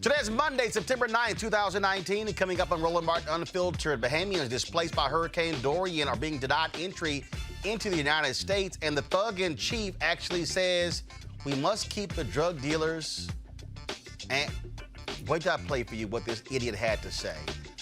Today is Monday, September 9th, 2019. And coming up on Roland Unfiltered, Bahamians displaced by Hurricane Dorian are being denied entry into the United States. And the thug-in-chief actually says we must keep the drug dealers. And wait till I play for you what this idiot had to say.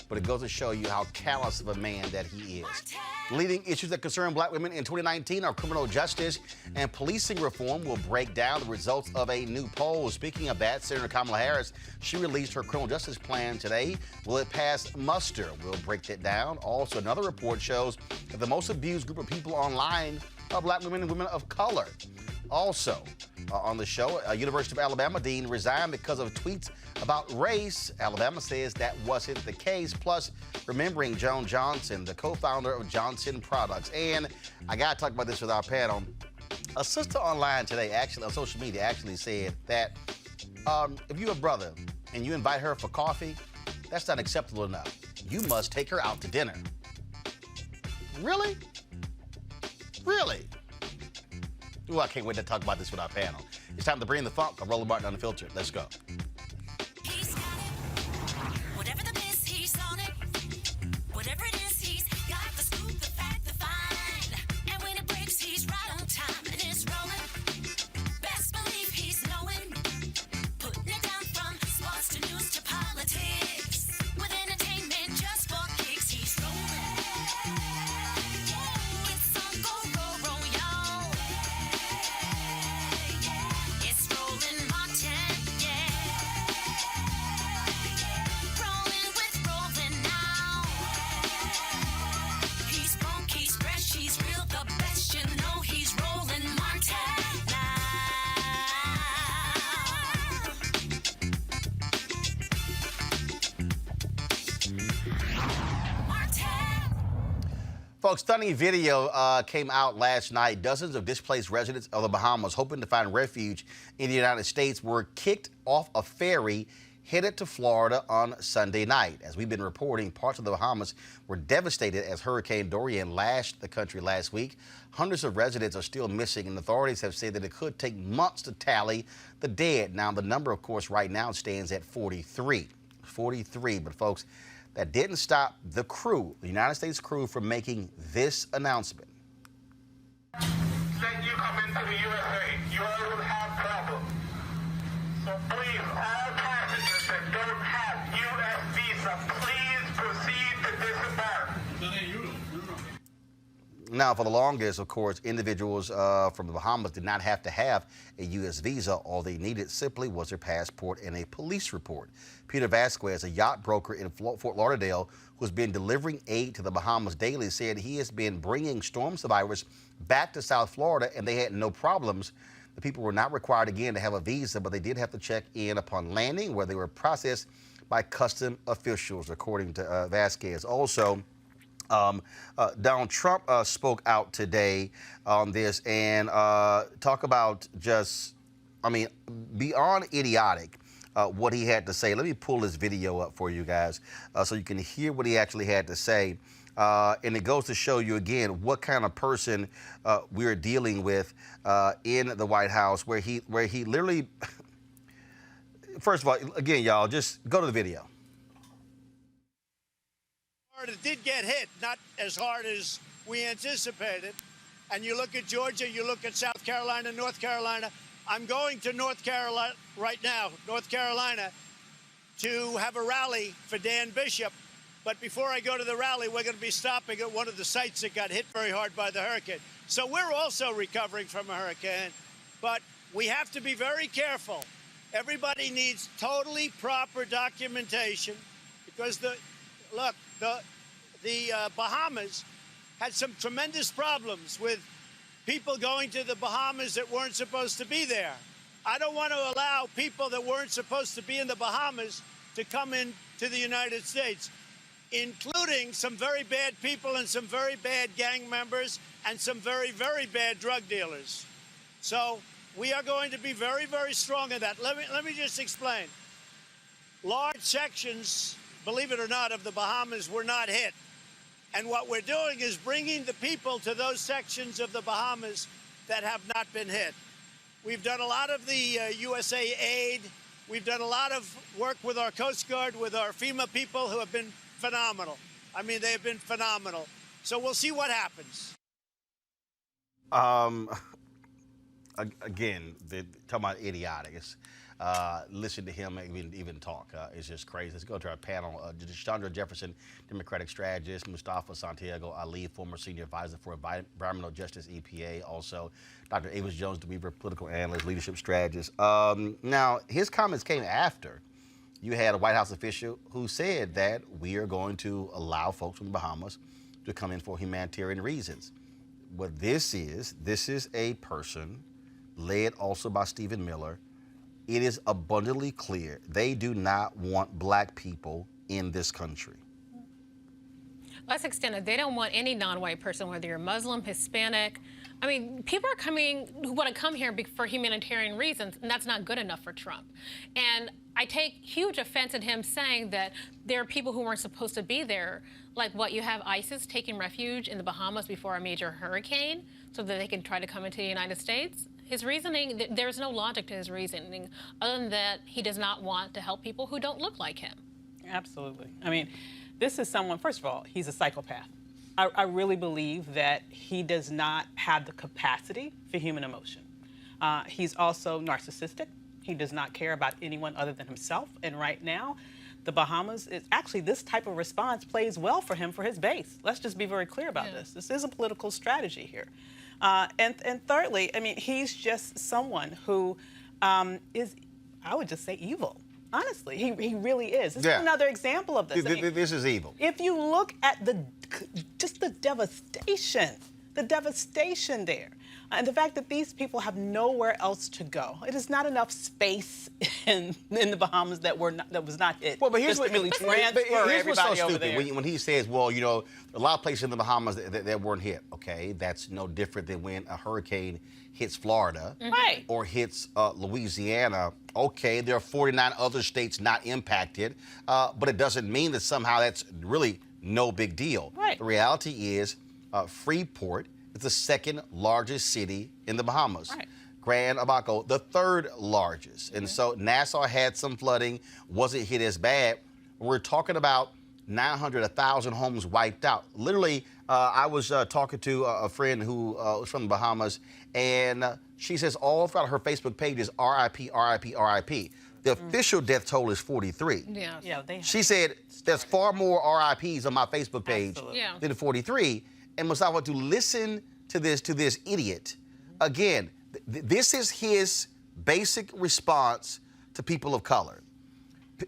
But it goes to show you how callous of a man that he is. Leading issues that concern black women in 2019 are criminal justice and policing reform. Will break down the results of a new poll. Speaking of that, Senator Kamala Harris, she released her criminal justice plan today. Will it pass muster? We'll break that down. Also, another report shows that the most abused group of people online are black women and women of color. Also, on the show, University of Alabama dean resigned because of tweets about race. Alabama says that wasn't the case. Plus, remembering Joan Johnson, the co-founder of Johnson Products. And I got to talk about this with our panel. A sister online today, actually on social media, actually said that if you're a brother and you invite her for coffee, that's not acceptable enough. You must take her out to dinner. Really? Really? Ooh, I can't wait to talk about this with our panel. It's time to bring the funk of Roland Unfiltered. Let's go. He's got it. Whatever the miss, he's on it. Whatever it is, he's got the scoop, the fact, the find. And when it breaks, he's right on time and it's rolling. Best believe he's knowing. Putting it down from sports to news to politics. With entertainment just for kicks, he's rolling. It's on go, roll, y'all. It's Roland Martin, yeah. Rolling with Roland now. He's funk, he's fresh, he's real, the best. You know he's Roland Martin now. Martin. Folks, stunning video came out last night. Dozens of displaced residents of the Bahamas hoping to find refuge in the United States were kicked off a ferry headed to Florida on Sunday night. As we've been reporting, parts of the Bahamas were devastated as Hurricane Dorian lashed the country last week. Hundreds of residents are still missing, and authorities have said that it could take months to tally the dead. Now, the number, of course, right now stands at 43. 43, but folks, that didn't stop the crew, the United States crew, from making this announcement. Let you come into the USA. You all will have problems. So please, all passengers that don't have U.S. visa, please proceed to disembark. Now, for the longest, of course, individuals from the Bahamas did not have to have a U.S. visa. All they needed simply was their passport and a police report. Peter Vasquez, a yacht broker in Fort Lauderdale, who's been delivering aid to the Bahamas daily, said he has been bringing storm survivors back to South Florida, and they had no problems. The people were not required, again, to have a visa, but they did have to check in upon landing, where they were processed by custom officials, according to Vasquez. Also, Donald Trump spoke out today on this and talk about just, beyond idiotic, what he had to say. Let me pull this video up for you guys so you can hear what he actually had to say. And it goes to show you again what kind of person we're dealing with in the White House, where he literally, first of all, again, y'all, just go to the video. It did get hit, not as hard as we anticipated. And you look at Georgia, you look at South Carolina, North Carolina. I'm going to North Carolina right now, North Carolina, to have a rally for Dan Bishop. But before I go to the rally, we're going to be stopping at one of the sites that got hit very hard by the hurricane. So we're also recovering from a hurricane, but we have to be very careful. Everybody needs totally proper documentation because the Bahamas had some tremendous problems with people going to the Bahamas that weren't supposed to be there. I don't want to allow people that weren't supposed to be in the Bahamas to come into the United States, including some very bad people and some very bad gang members and some very, very bad drug dealers. So we are going to be very, very strong in that. Let me just explain. Large sections, believe it or not, of the Bahamas were not hit. And what we're doing is bringing the people to those sections of the Bahamas that have not been hit. We've done a lot of the USA aid We've done a lot of work with our Coast Guard, with our FEMA people who have been phenomenal. I mean, they have been phenomenal. So we'll see what happens. Again, talking about idiotic. Listen to him even talk. It's just crazy. Let's go to our panel. Chandra Jefferson, Democratic strategist. Mustafa Santiago Ali, former senior advisor for Environmental Justice EPA. Also, Dr. Avis Jones DeWeaver, political analyst, leadership strategist. Now, his comments came after you had a White House official who said that we are going to allow folks from the Bahamas to come in for humanitarian reasons. What this is a person led also by Stephen Miller. It is abundantly clear they do not want black people in this country. Let's extend it. They don't want any non-white person, whether you're Muslim, Hispanic. I mean, people are coming who want to come here for humanitarian reasons, and that's not good enough for Trump. And I take huge offense at him saying that there are people who weren't supposed to be there. Like what, you have ISIS taking refuge in the Bahamas before a major hurricane so that they can try to come into the United States? His reasoning, there's no logic to his reasoning other than that he does not want to help people who don't look like him. Absolutely. I mean, this is someone, first of all, he's a psychopath. I really believe that he does not have the capacity for human emotion. He's also narcissistic. He does not care about anyone other than himself. And right now, the Bahamas, actually this type of response plays well for him for his base. Let's just be very clear about this. This is a political strategy here. And thirdly, I mean, he's just someone who is, I would just say, evil. Honestly, he really is. This is another example of this. I mean, this is evil. If you look at just the devastation there, and the fact that these people have nowhere else to go. It is not enough space in the Bahamas that was not hit. Well, but here's what really transfer everybody what's so over stupid there. when he says, well, you know, a lot of places in the Bahamas that weren't hit. Okay, that's no different than when a hurricane hits Florida or hits Louisiana. Okay, there are 49 other states not impacted, but it doesn't mean that somehow that's really no big deal. The reality is Freeport is the second largest city in the Bahamas. Grand Abaco, the third largest. And so Nassau had some flooding, wasn't hit as bad. We're talking about 900, 1,000 homes wiped out. Literally, I was talking to a friend who was from the Bahamas, and she says all throughout her Facebook page is RIP, RIP, RIP. The official death toll is 43. She said there's far more RIPs on my Facebook page than 43. And Mustafa, to listen to this idiot, again, this is his basic response to people of color.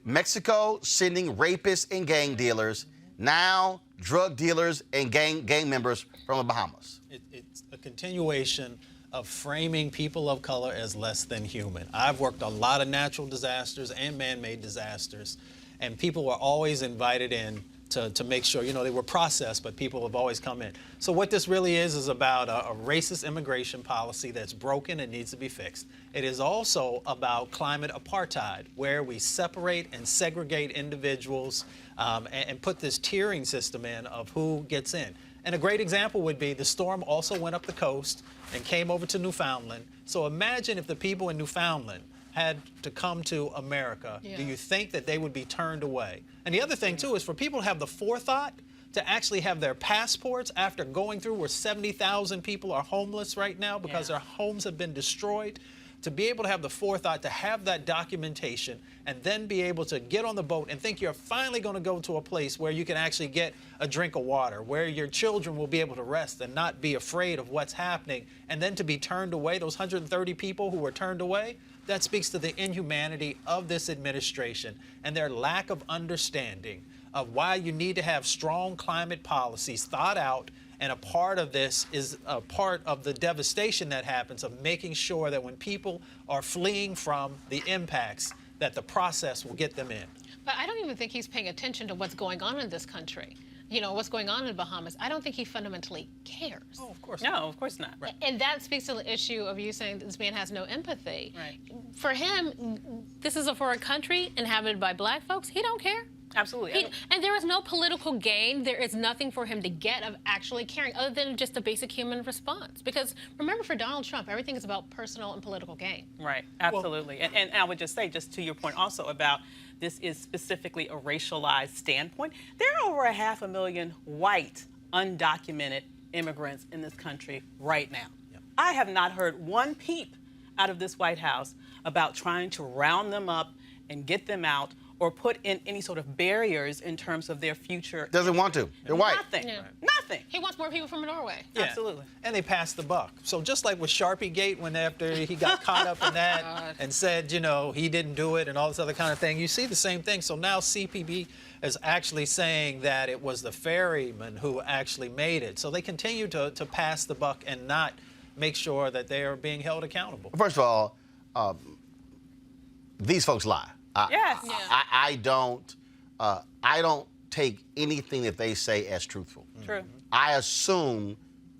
Mexico sending rapists and gang dealers, now drug dealers and gang members from the Bahamas. It's a continuation of framing people of color as less than human. I've worked on a lot of natural disasters and man-made disasters, and people were always invited in to make sure, you know, they were processed, but people have always come in. So what this really is about a racist immigration policy that's broken and needs to be fixed. It is also about climate apartheid, where we separate and segregate individuals and put this tiering system in of who gets in. And a great example would be the storm also went up the coast and came over to Newfoundland. So imagine if the people in Newfoundland had to come to America, do you think that they would be turned away? And the other thing, too, is for people to have the forethought to actually have their passports after going through where 70,000 people are homeless right now because their homes have been destroyed, to be able to have the forethought to have that documentation and then be able to get on the boat and think you're finally going to go to a place where you can actually get a drink of water, where your children will be able to rest and not be afraid of what's happening, and then to be turned away, those 130 people who were turned away, that speaks to the inhumanity of this administration and their lack of understanding of why you need to have strong climate policies thought out. And a part of this is a part of the devastation that happens of making sure that when people are fleeing from the impacts, that the process will get them in. But I don't even think he's paying attention to what's going on in this country. You know, what's going on in the Bahamas. I don't think he fundamentally cares. Oh, of course not. No, of course not. And that speaks to the issue of you saying that this man has no empathy. For him, this is for a country inhabited by black folks. He don't care. Absolutely. And there is no political gain. There is nothing for him to get of actually caring other than just a basic human response. Because remember, for Donald Trump, everything is about personal and political gain. Right, absolutely. And I would just say, just to your point also about this is specifically a racialized standpoint, there are over 500,000 white, undocumented immigrants in this country right now. Yep. I have not heard one peep out of this White House about trying to round them up and get them out or put in any sort of barriers in terms of their future. Doesn't want to. They're white. Nothing. Yeah. Nothing. He wants more people from Norway. Yeah. Absolutely. And they passed the buck. So just like with Sharpie Gate, when after he got caught up in that and said, you know, he didn't do it and all this other kind of thing, you see the same thing. So now CPB is actually saying that it was the ferryman who actually made it. So they continue to pass the buck and not make sure that they are being held accountable. First of all, these folks lie. Yes. I don't take anything that they say as truthful. True. I assume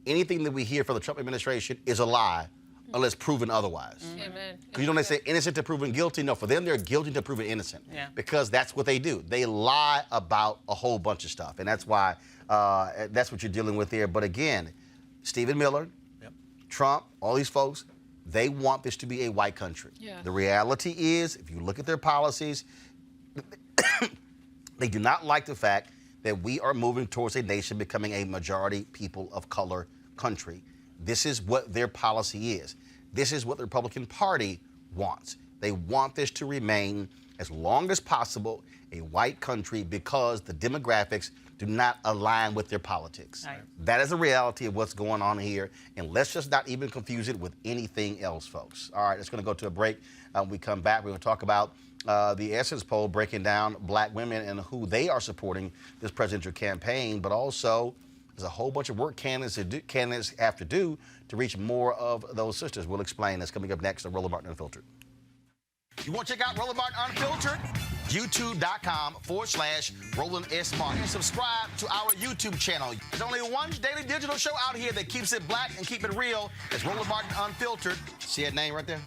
anything that we hear from the Trump administration is a lie unless proven otherwise. Amen. Because you know they say innocent to proven guilty. No, for them they're guilty to proven innocent. Yeah. Because that's what they do. They lie about a whole bunch of stuff, and that's why that's what you're dealing with there. But again, Stephen Miller, Trump, all these folks, they want this to be a white country. Yeah. The reality is, if you look at their policies, they do not like the fact that we are moving towards a nation becoming a majority people of color country. This is what their policy is. This is what the Republican Party wants. They want this to remain, as long as possible, a white country because the demographics do not align with their politics. Right. That is the reality of what's going on here, and let's just not even confuse it with anything else, folks. All right, it's going to go to a break. When we come back, we're going to talk about the Essence poll breaking down black women and who they are supporting this presidential campaign, but also there's a whole bunch of work candidates have to do to reach more of those sisters. We'll explain. That's coming up next on Roland Martin Unfiltered. You want to check out Roland Martin Unfiltered? YouTube.com/Roland S. Martin. And subscribe to our YouTube channel. There's only one daily digital show out here that keeps it black and keep it real. It's Roland Martin Unfiltered. See that name right there?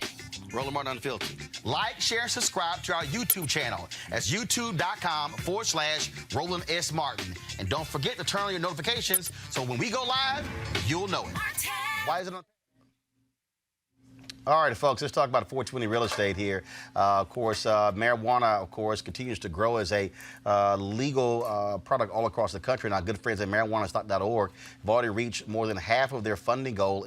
Roland Martin Unfiltered. Like, share, and subscribe to our YouTube channel. That's YouTube.com/Roland S. Martin. And don't forget to turn on your notifications so when we go live, you'll know it. Why is it on? All right, folks, let's talk about 420 real estate here. Of course, marijuana, of course, continues to grow as a legal product all across the country. And our good friends at marijuanastock.org have already reached more than half of their funding goal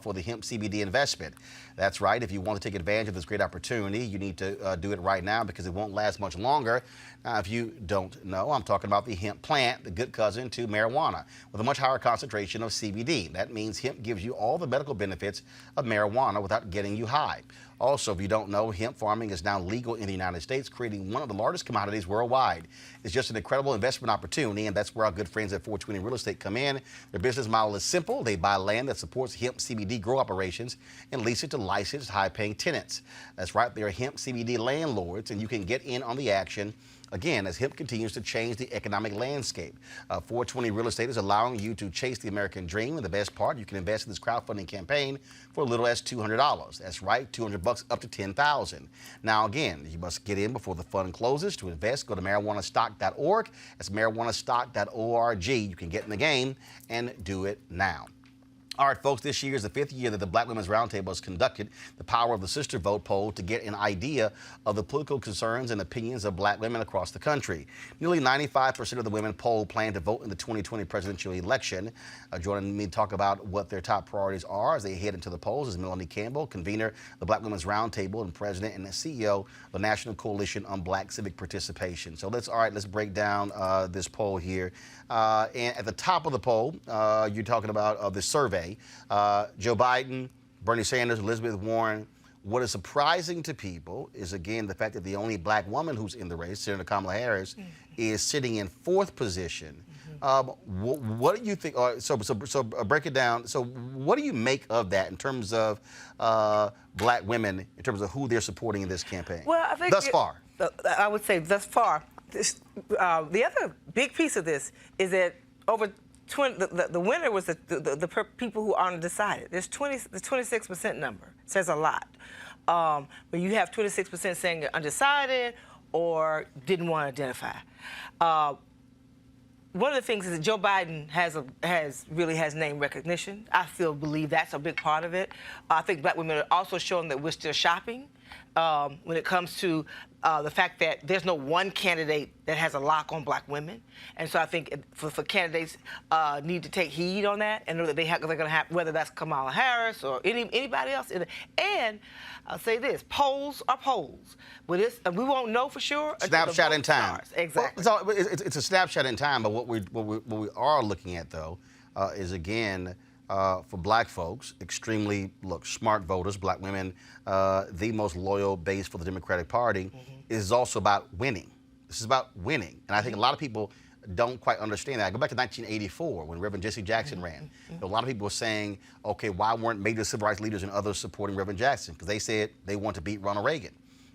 for the hemp CBD investment. That's right. If you want to take advantage of this great opportunity, you need to do it right now because it won't last much longer. Now, if you don't know, I'm talking about the hemp plant, the good cousin to marijuana, with a much higher concentration of CBD. That means hemp gives you all the medical benefits of marijuana without getting you high. Also, if you don't know, hemp farming is now legal in the United States, creating one of the largest commodities worldwide. It's just an incredible investment opportunity, and that's where our good friends at 420 Real Estate come in. Their business model is simple. They buy land that supports hemp CBD grow operations and lease it to licensed, high-paying tenants. That's right, they're hemp CBD landlords, and you can get in on the action. Again, as hemp continues to change the economic landscape, 420 Real Estate is allowing you to chase the American dream. And the best part, you can invest in this crowdfunding campaign for as little as $200. That's right, $200 up to $10,000. Now, again, you must get in before the fund closes. To invest, go to marijuanastock.org. That's marijuanastock.org. You can get in the game and do it now. All right, folks, this year is the 5th year that the Black Women's Roundtable has conducted the Power of the Sister Vote poll to get an idea of the political concerns and opinions of black women across the country. Nearly 95% of the women polled plan to vote in the 2020 presidential election. Joining me to talk about what their top priorities are as they head into the polls is Melanie Campbell, convener of the Black Women's Roundtable and president and CEO of the National Coalition on Black Civic Participation. So let's break down this poll here. And at the top of the poll, you're talking about the survey. Joe Biden, Bernie Sanders, Elizabeth Warren. What is surprising to people is, again, the fact that the only black woman who's in the race, Senator Kamala Harris, is sitting in 4th position. What do you think? So break it down. So what do you make of that in terms of black women, in terms of who they're supporting in this campaign? Well, I think thus far. I would say thus far. The other big piece of this is that over the winner was the people who are undecided. The 26% number says a lot. When you have 26% saying they're undecided, or didn't want to identify. One of the things is that Joe Biden really has name recognition. I still believe that's a big part of it. I think black women are also showing that we're still shopping when it comes to the fact that there's no one candidate that has a lock on black women. And so I think for candidates need to take heed on that and know that they're going to have, whether that's Kamala Harris or anybody else. And I'll say this, polls are polls. With this, and we won't know for sure. Snapshot in time. Starts. Exactly. Well, it's a snapshot in time, but what we are looking at, though, is, again, for black folks, extremely, smart voters, black women, the most loyal base for the Democratic Party, is also about winning. This is about winning. And I think a lot of people don't quite understand that. I go back to 1984 when Reverend Jesse Jackson ran. A lot of people were saying, okay, why weren't major civil rights leaders and others supporting Reverend Jackson? Because they said they want to beat Ronald Reagan.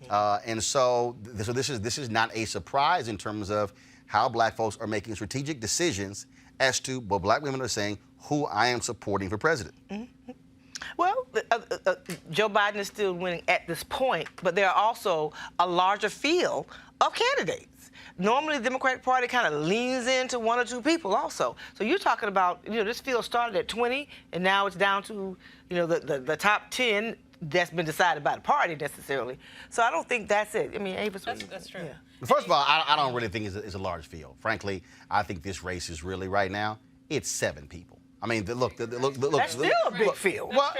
And so this is not a surprise in terms of how black folks are making strategic decisions as to what black women are saying, who I am supporting for president. Well, Joe Biden is still winning at this point, but there are also a larger field of candidates. Normally, the Democratic Party kind of leans into one or two people also. So you're talking about, this field started at 20, and now it's down to, the top 10 that's been decided by the party necessarily. So I don't think that's it. I mean, Avis, That's true. Yeah. First of all, I don't really think it's a large field. Frankly, I think this race is really, right now, it's 7 people. I mean, look. That's still a big field. Well,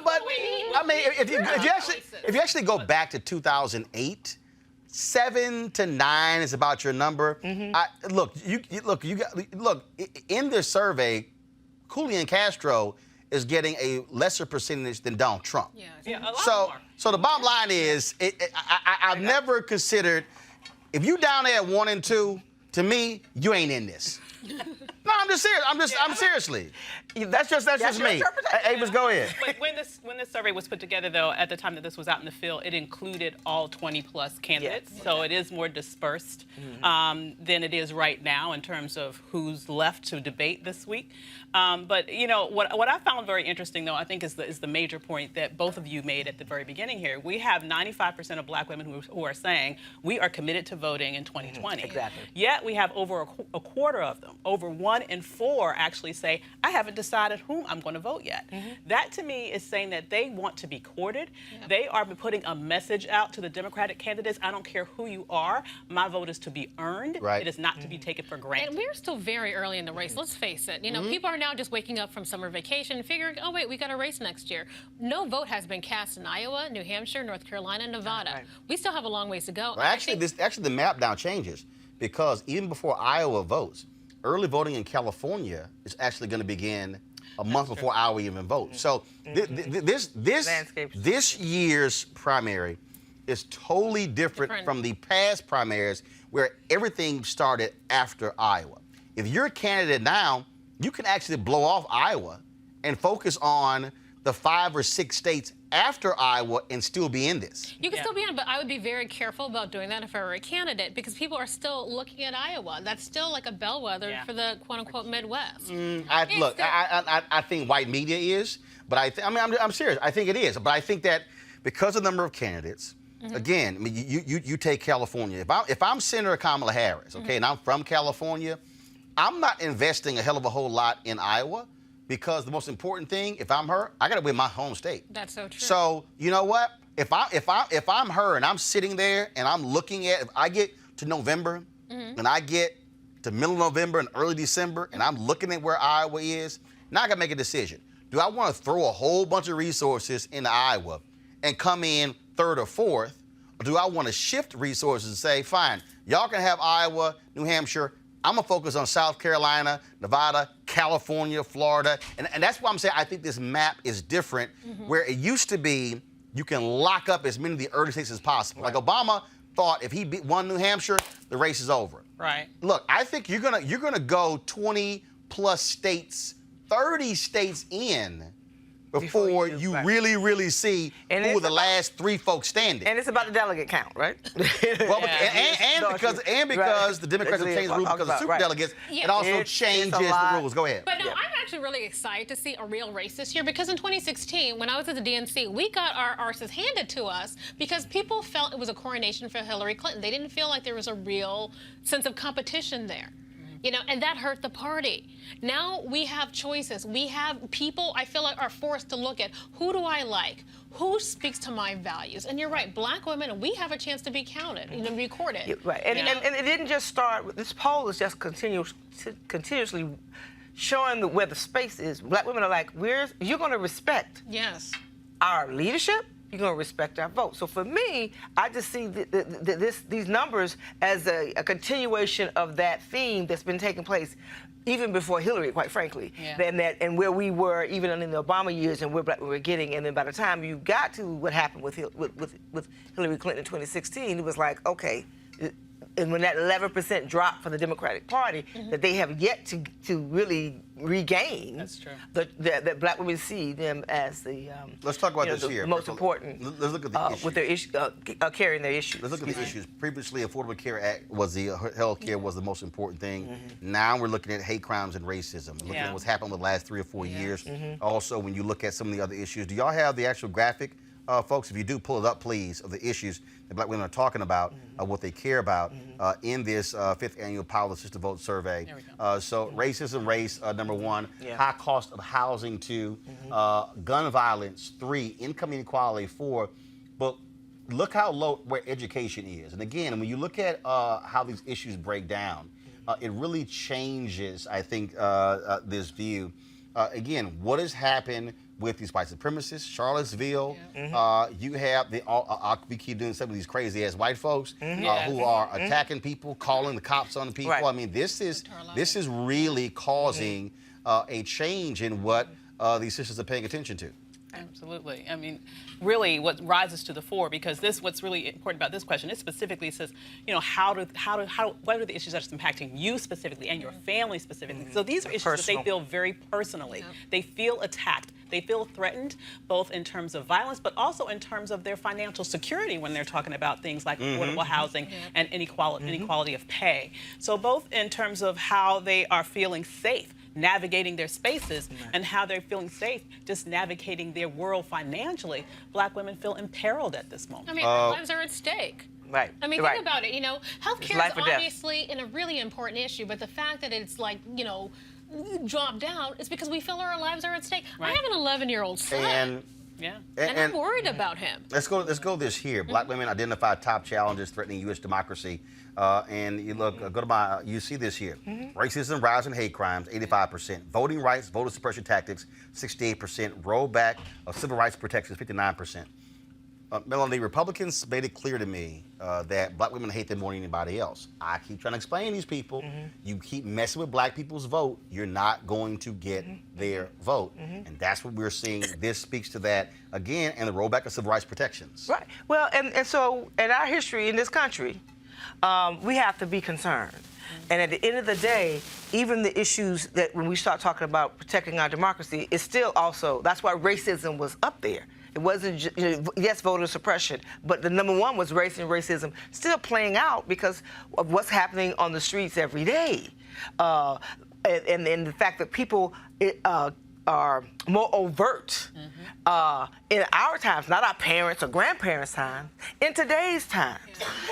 but I mean, if you actually go back to 2008, 7 to 9 is about your number. Look, in this survey, Julian Castro is getting a lesser percentage than Donald Trump. Yeah, a lot more. So the bottom line is, I've never considered, if you down there at 1 and 2, to me, you ain't in this. No, I'm just serious. I'm seriously. That's just me. Avis, go ahead. But when this survey was put together, though, at the time that this was out in the field, it included all 20+ candidates. Yes. So it is more dispersed than it is right now in terms of who's left to debate this week. But what I found very interesting, though, I think is the major point that both of you made at the very beginning here. We have 95% of black women who are saying we are committed to voting in 2020. Exactly. Yet we have over a quarter of them, over 1 in 4, actually say I haven't decided whom I'm going to vote yet. That to me is saying that they want to be courted. They are putting a message out to the Democratic candidates. I don't care who you are. My vote is to be earned. Right. It is not to be taken for granted. And we're still very early in the race. Let's face it. People are now just waking up from summer vacation, figuring, oh wait, we got a race next year. No vote has been cast in Iowa, New Hampshire, North Carolina, Nevada. Right. We still have a long ways to go. Well, actually, the map now changes because even before Iowa votes, early voting in California is actually going to begin a month before Iowa even votes. So this year's primary is totally different from the past primaries where everything started after Iowa. If you're a candidate now, you can actually blow off Iowa and focus on the 5 or 6 states after Iowa and still be in this. You can still be in, but I would be very careful about doing that if I were a candidate because people are still looking at Iowa. That's still like a bellwether for the quote-unquote Midwest. I think white media is, but I'm serious. I think it is, but I think that because of the number of candidates, again, I mean, you take California. If I'm Senator Kamala Harris, okay, and I'm from California, I'm not investing a hell of a whole lot in Iowa because the most important thing, if I'm her, I got to win my home state. That's so true. So you know what? If I'm her and I'm sitting there and I'm looking at, if I get to November and I get to middle of November and early December and I'm looking at where Iowa is, now I got to make a decision. Do I want to throw a whole bunch of resources into Iowa and come in 3rd or 4th, or do I want to shift resources and say, fine, y'all can have Iowa, New Hampshire. I'm going to focus on South Carolina, Nevada, California, Florida. And that's why I'm saying I think this map is different, where it used to be you can lock up as many of the early states as possible. Right. Like Obama thought if he won New Hampshire, the race is over. Right. Look, I think you're gonna go 20+ states, 30 states in before you right. really see And who it's are the about- last 3 folks standing. And it's about the delegate count, right? Well, Yeah. and because the Democrats have changed the rules because of super delegates, Yeah. it also It's a changes the lot. rules. Go ahead. But no, I'm actually really excited to see a real race this year because in 2016, when I was at the DNC, we got our arses handed to us because people felt it was a coronation for Hillary Clinton. They didn't feel like there was a real sense of competition there. You know, and that hurt the party. Now we have choices. We have people, I feel like, are forced to look at who do I like? Who speaks to my values? And you're right, black women, we have a chance to be counted, you know, recorded. Yeah, right. And it didn't just start with this poll is just continuously showing where the space is. Black women are like, you're going to respect Yes. our leadership, you're going to respect our vote. So for me, I just see these numbers as a continuation of that theme that's been taking place even before Hillary, quite frankly. Yeah. And where we were even in the Obama years and where we were getting. And then by the time you got to what happened with Hillary Clinton in 2016, it was like, okay, and when that 11% drop for the Democratic Party that they have yet to really regain. That's true. That black women see them as the Let's talk about this the here. most important. Let's look at the issues. With their issue, carrying their issues. Let's look at the issues. Previously, Affordable Care Act was the health care was the most important thing. Now we're looking at hate crimes and racism. Looking at what's happened in the last 3 or 4 years. Also, when you look at some of the other issues, do y'all have the actual graphic, folks? If you do, pull it up, please, of the issues that black women are talking about, what they care about in this 5th annual Power Assisted Vote Survey. There we go. So racism, race, number 1, Yeah. high cost of housing, 2, gun violence, 3, income inequality, 4. But look how low where education is. And again, when you look at how these issues break down, it really changes, I think, this view. Again, what has happened with these white supremacists, Charlottesville, you have we keep doing some of these crazy ass white folks who are attacking people, calling the cops on the people. Right. I mean, this is really causing a change in what these sisters are paying attention to. Absolutely. I mean, really, what rises to the fore, because what's really important about this question, it specifically says, you know, what are the issues that are impacting you specifically and your family specifically? So these are issues that they feel very personally. They feel attacked. They feel threatened, both in terms of violence, but also in terms of their financial security when they're talking about things like affordable housing and inequality of pay. So both in terms of how they are feeling safe navigating their spaces and how they're feeling safe just navigating their world financially, black women feel imperiled at this moment. I mean, our lives are at stake. Right. I mean, think about it. You know, healthcare life is or death. obviously a really important issue, but the fact that it's like, you know, dropped down is because we feel our lives are at stake. Right. I have an 11-year-old son, and I'm worried about him. Let's go this here. Black women identify top challenges threatening U.S. democracy. And you look, go to you see this here. Racism, rising hate crimes, 85%. Voting rights, voter suppression tactics, 68%. Rollback of civil rights protections, 59%. Melanie, Republicans made it clear to me that black women hate them more than anybody else. I keep trying to explain to these people, you keep messing with black people's vote, you're not going to get their vote. And that's what we're seeing. This speaks to that again, and the rollback of civil rights protections. Right. Well, and so in our history in this country, we have to be concerned. And at the end of the day, even the issues that when we start talking about protecting our democracy, it's still also, that's why racism was up there. It wasn't, yes, voter suppression, but the number one was race and racism still playing out because of what's happening on the streets every day. And the fact that people are more overt in our times, not our parents or grandparents' time, in today's times.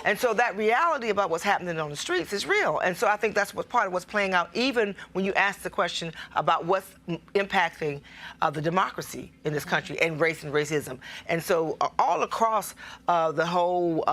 And so that reality about what's happening on the streets is real. And so I think that's what part of what's playing out, even when you ask the question about what's impacting the democracy in this country and race and racism. And so all across the whole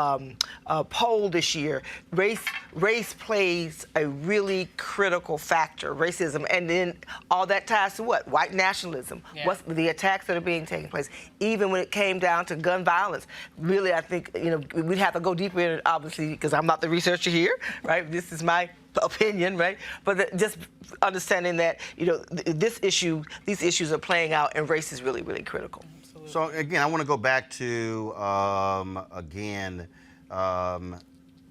poll this year, race plays a really critical factor, racism. And then all that ties to what? White nationalism. What's the attacks that are being taken place, even when it came down to gun violence. Really, I think, you know, we'd have to go deeper in it, obviously, because I'm not the researcher here, right? This is my opinion, right? But just understanding that, you know, these issues are playing out, and race is really, really critical. Absolutely. So again, I want to go back to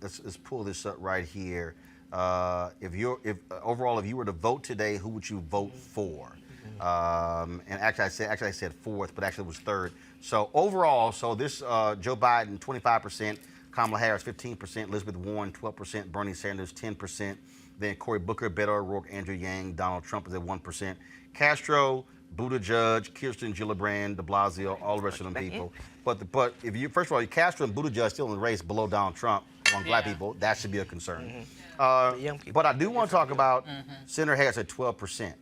let's pull this up right here. If overall, if you were to vote today, who would you vote for? And actually I said fourth, but actually it was third. So overall, this Joe Biden 25%, Kamala Harris 15%, Elizabeth Warren 12%, Bernie Sanders 10%, then Cory Booker, Beto O'Rourke, Andrew Yang, Donald Trump is at 1%, Castro, Buttigieg, Kirsten Gillibrand, De Blasio, all the rest of them people. But if you first of all, Castro and Buttigieg still in the race below Donald Trump among black people, that should be a concern. But I do want to talk about Senator Harris at 12%.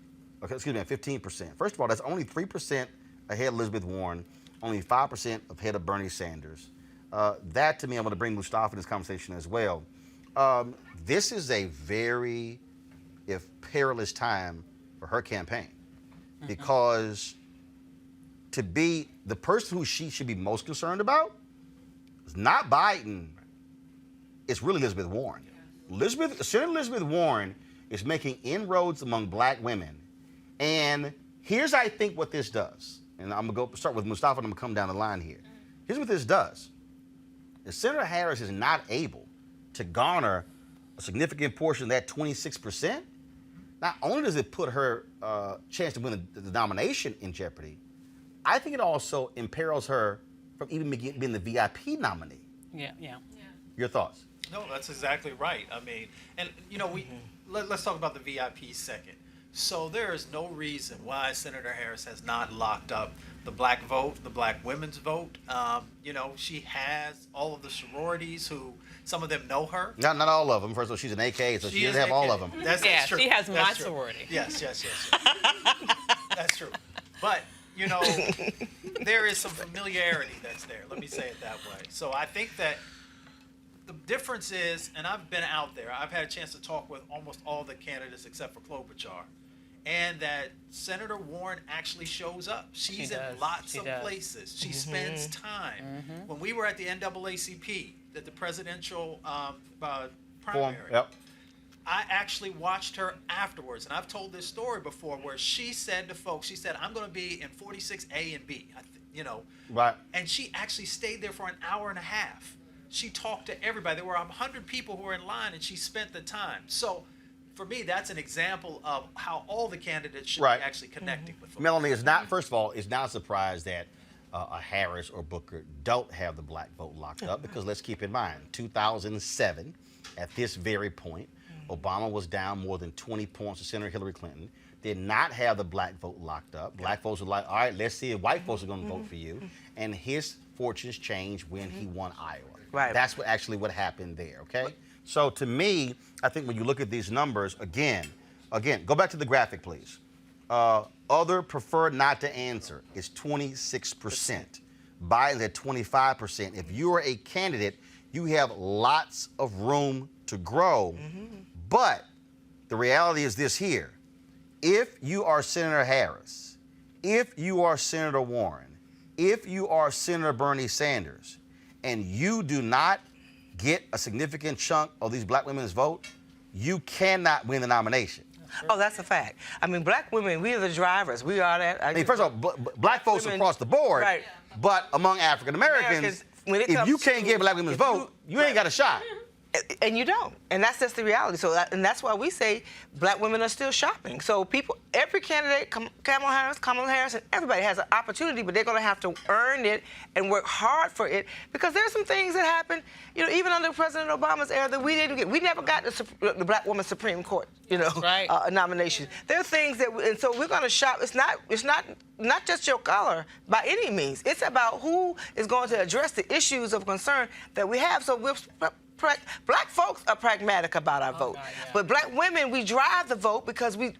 Okay, excuse me, at 15%. First of all, that's only 3% ahead of Elizabeth Warren, only 5% ahead of Bernie Sanders. That to me, I'm going to bring Mustafa in this conversation as well. This is a very, if perilous time for her campaign, because to be the person who she should be most concerned about is not Biden, it's really Elizabeth Warren. Senator Elizabeth Warren is making inroads among black women. And here's, I think, what this does. And I'm going to start with Mustafa and I'm going to come down the line here. Here's what this does. If Senator Harris is not able to garner a significant portion of that 26%, not only does it put her chance to win the nomination in jeopardy, I think it also imperils her from even being the VIP nominee. Yeah. Your thoughts? No, that's exactly right. I mean, and you know, let's talk about the VIP second. So there is no reason why Senator Harris has not locked up the black vote, the black women's vote. You know, she has all of the sororities who, some of them know her. Not all of them. First of all, she's an AK, so she doesn't have all of them. That's true. She has That's my true. sorority. Yes. That's true. But, you know, there is some familiarity that's there. Let me say it that way. So I think that the difference is, and I've been out there, I've had a chance to talk with almost all the candidates except for Klobuchar, and that Senator Warren actually shows up. She's in lots of places. She spends time. When we were at the NAACP, at the presidential primary, I actually watched her afterwards, and I've told this story before, where she said to folks, she said, "I'm going to be in 46A and B," you know, right? And she actually stayed there for an hour and a half. She talked to everybody. There were 100 people who were in line, and she spent the time. So, for me, that's an example of how all the candidates should be actually connecting with folks. Melanie, it's not, first of all, it's not a surprise that a Harris or Booker don't have the black vote locked up, because let's keep in mind, 2007, at this very point, Obama was down more than 20 points to Senator Hillary Clinton, did not have the black vote locked up. Black folks were like, all right, let's see if white folks are going to vote for you. And his fortunes changed when he won Iowa. Right. That's what happened there, okay? So to me, I think when you look at these numbers, again, go back to the graphic, please. Other prefer not to answer is 26%. Biden's at 25%. If you are a candidate, you have lots of room to grow. But the reality is this here. If you are Senator Harris, if you are Senator Warren, if you are Senator Bernie Sanders, and you do not get a significant chunk of these black women's vote, you cannot win the nomination. Oh, that's a fact. I mean, black women, we are the drivers. We are that. I mean, first of all, black folks women, across the board, right. But among African Americans, if you can't get black women's vote, you ain't got a shot. And you don't. And that's just the reality. So and that's why we say black women are still shopping. So people, every candidate, Kamala Harris, and everybody has an opportunity, but they're going to have to earn it and work hard for it, because there's some things that happen, you know, even under President Obama's era that we didn't get. We never got the Black Woman Supreme Court, you know, nomination. There are things that, and so we're going to shop. It's not just your color by any means. It's about who is going to address the issues of concern that we have. So we're black folks are pragmatic about our vote. But black women, we drive the vote because we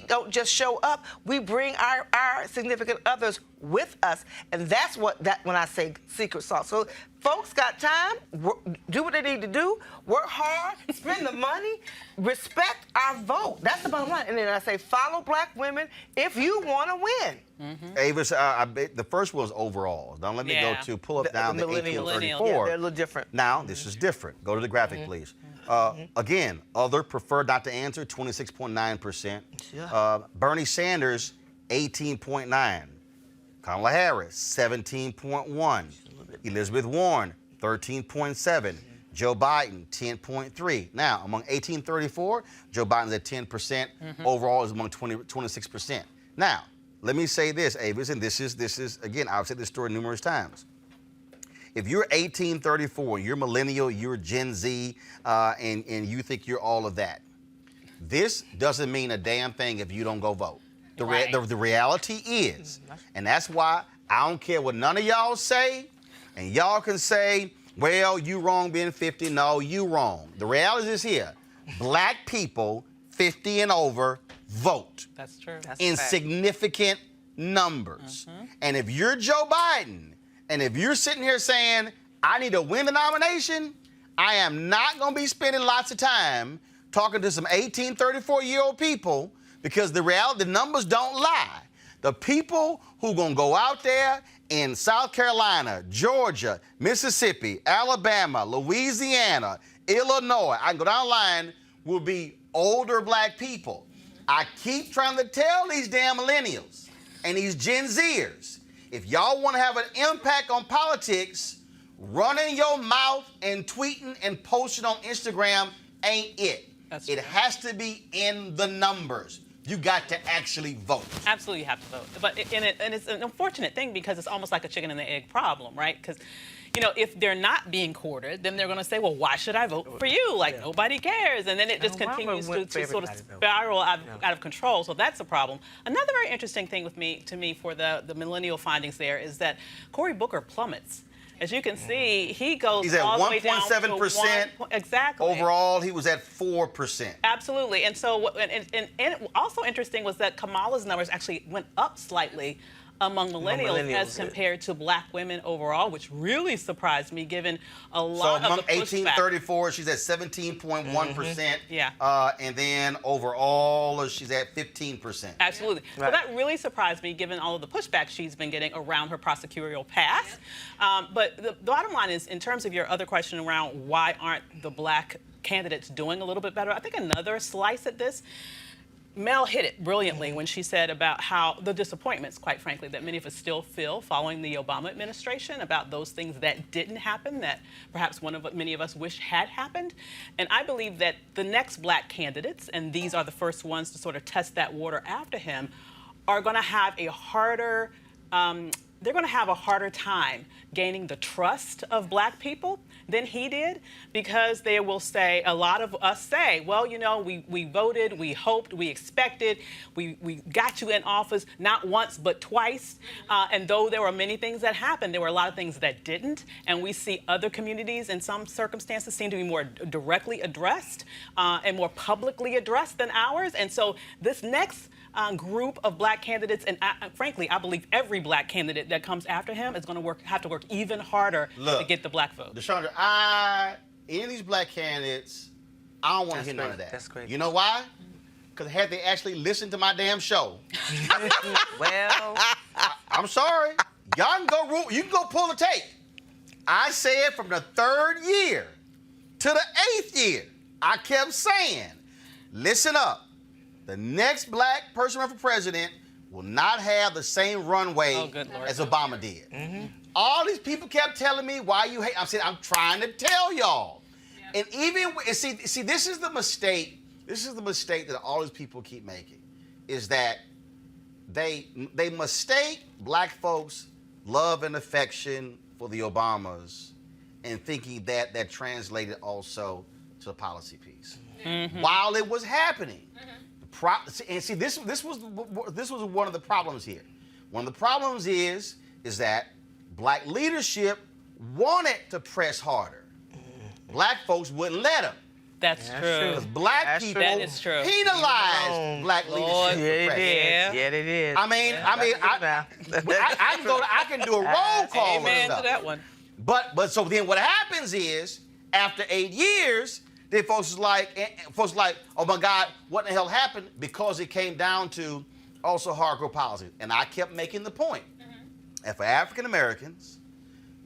don't just show up. We bring our significant others with us. And that's when I say secret sauce. So folks got time, do what they need to do, work hard, spend the money, respect our vote. That's the bottom line. And then I say follow black women if you want to win. Avis, the first one was overall. Now let me go to pull up down the 1834. Yeah, they're a little different. Now, this is different. Go to the graphic, please. Again, other prefer not to answer, 26.9%. Bernie Sanders, 18.9%. Kamala Harris, 17.1%. Elizabeth Warren, 13.7%. Joe Biden, 10.3%. Now, among 1834, Joe Biden's at 10%. Overall is among 26%. Now, let me say this, Avis, and this is again, I've said this story numerous times. If you're 1834, you're millennial, you're Gen Z, and you think you're all of that, this doesn't mean a damn thing if you don't go vote. The reality is, and that's why I don't care what none of y'all say, and y'all can say, well, you wrong being 50. No, you wrong. The reality is here. Black people 50 and over vote. That's true. In significant numbers. And if you're Joe Biden, and if you're sitting here saying, I need to win the nomination, I am not going to be spending lots of time talking to some 18, 34-year-old people, because the numbers don't lie. The people who going to go out there in South Carolina, Georgia, Mississippi, Alabama, Louisiana, Illinois, I can go down the line, will be older black people. I keep trying to tell these damn millennials and these Gen Zers, if y'all want to have an impact on politics, running your mouth and tweeting and posting on Instagram ain't it. It has to be in the numbers. You got to actually vote. Absolutely, you have to vote. But and it's an unfortunate thing, because it's almost like a chicken and the egg problem, right? Because, you know, if they're not being courted, then they're going to say, well, why should I vote for you? Like, nobody cares. And then it just continues to sort of spiral out of control. So that's a problem. Another very interesting thing to me for the millennial findings there is that Cory Booker plummets. As you can see, he goes He's at all the way down to 1.7%. Exactly. Overall, he was at 4%. Absolutely. And so, and also interesting was that Kamala's numbers actually went up slightly among millennials as compared to black women overall, which really surprised me, given a lot of the pushback. So among 1834, she's at 17.1%. Yeah. And then overall, she's at 15%. Absolutely. Right. So that really surprised me, given all of the pushback she's been getting around her prosecutorial path. But the bottom line is, in terms of your other question around why aren't the black candidates doing a little bit better, I think another slice at this, Mel hit it brilliantly when she said about how the disappointments, quite frankly, that many of us still feel following the Obama administration about those things that didn't happen, that perhaps many of us wish had happened. And I believe that the next black candidates, and these are the first ones to sort of test that water after him, are going to have a harder time gaining the trust of black people than he did, because they will say, a lot of us say, well, you know, we voted, we hoped, we expected, we got you in office not once but twice, and though there were many things that happened, there were a lot of things that didn't, and we see other communities in some circumstances seem to be more directly addressed and more publicly addressed than ours. And so this next group of black candidates, and frankly, I believe every black candidate that comes after him is going to have to work even harder to get the black vote. Deshandra, any of these black candidates, I don't want to hear none of that. That's great. You know why? Because had they actually listened to my damn show, well, I'm sorry, y'all you can go pull the tape. I said from the 3rd year to the 8th year, I kept saying, listen up. The next black person run for president will not have the same runway as Obama did. All these people kept telling me, why you hate? I'm saying, I'm trying to tell y'all. Yeah. And see, this is the mistake. This is the mistake that all these people keep making, is that they mistake black folks' love and affection for the Obamas, and thinking that translated also to the policy piece. While it was happening. And see, this was one of the problems here. One of the problems is that black leadership wanted to press harder. Black folks wouldn't let them. That's true. Because black people penalized black leadership. Yeah, they did. I mean, I can do a roll call. Amen to that one. But so then what happens is, after 8 years, then folks like, oh my God, what in the hell happened? Because it came down to also hardcore policy. And I kept making the point. And for African Americans,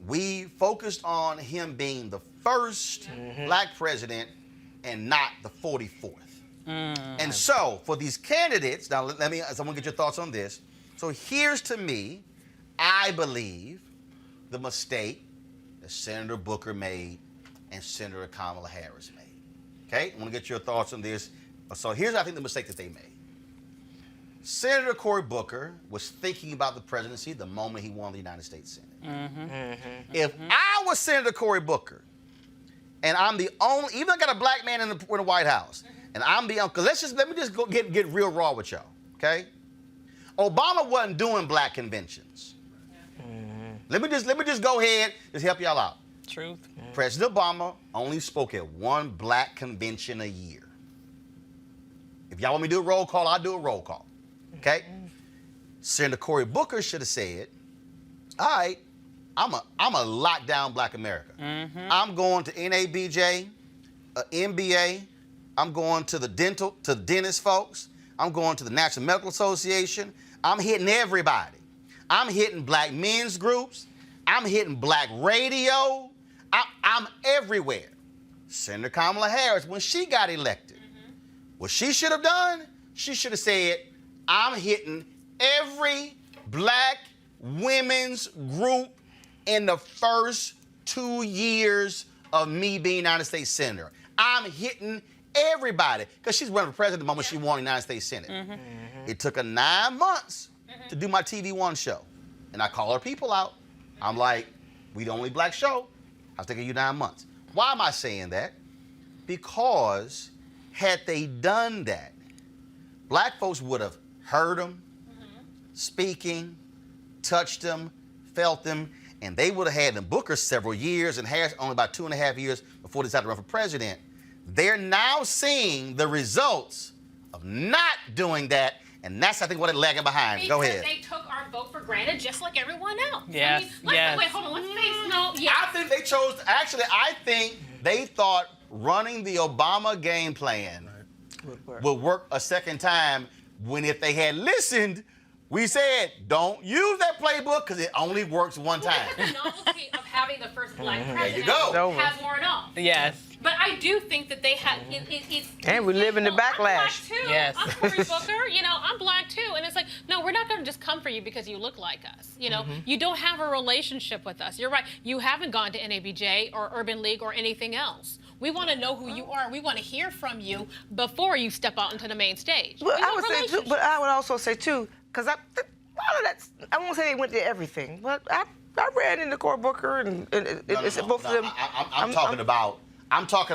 we focused on him being the first black president and not the 44th. And so for these candidates, now I want to get your thoughts on this. So here's, to me, I believe, the mistake that Senator Booker made and Senator Kamala Harris made. Okay, I want to get your thoughts on this. So here's, I think, the mistake that they made. Senator Cory Booker was thinking about the presidency the moment he won the United States Senate. If I was Senator Cory Booker, and I'm the only, even I got a black man in the White House, and I'm the uncle. Let me just go get real raw with y'all, okay? Obama wasn't doing black conventions. Let me just go ahead and help y'all out. Truth. President Obama only spoke at one black convention a year. If y'all want me to do a roll call, I'll do a roll call. Okay? Senator Cory Booker should have said, all right, I'm a lock down black America. I'm going to NABJ, MBA. I'm going to the dentist folks. I'm going to the National Medical Association. I'm hitting everybody. I'm hitting black men's groups. I'm hitting black radio. I'm everywhere. Senator Kamala Harris, when she got elected, what she should have done, she should have said, I'm hitting every black women's group in the first 2 years of me being United States Senator. I'm hitting everybody. Because she's running for president the moment she won the United States Senate. It took her 9 months to do my TV One show. And I call her people out. I'm like, we the only black show. I was taking you 9 months. Why am I saying that? Because had they done that, black folks would have heard them, speaking, touched them, felt them, and they would have had them Booker several years and Harris only about 2.5 years before they decided to run for president. They're now seeing the results of not doing that, and that's, I think, what they're lagging behind. Go ahead. Because they took our vote for granted just like everyone else. Yes, yes. Wait, hold on. Let's face no. Yeah. I think they chose, actually, I think they thought running the Obama game plan would work a second time, when if they had listened, we said, don't use that playbook because it only works one time. The novelty of having the first black There president you go. has worn off. Yes. But I do think that they had it's And we live in the I'm black backlash. too. Yes. I'm Cory Booker. I'm black too. And it's like, no, we're not going to just come for you because you look like us. You don't have a relationship with us. You're right. You haven't gone to NABJ or Urban League or anything else. We want to know who you are. We want to hear from you before you step out into the main stage. Well, We I want would say too, but I would also say too, because a lot of that, I won't say they went to everything, but I ran into Cory Booker and both of them. I'm talking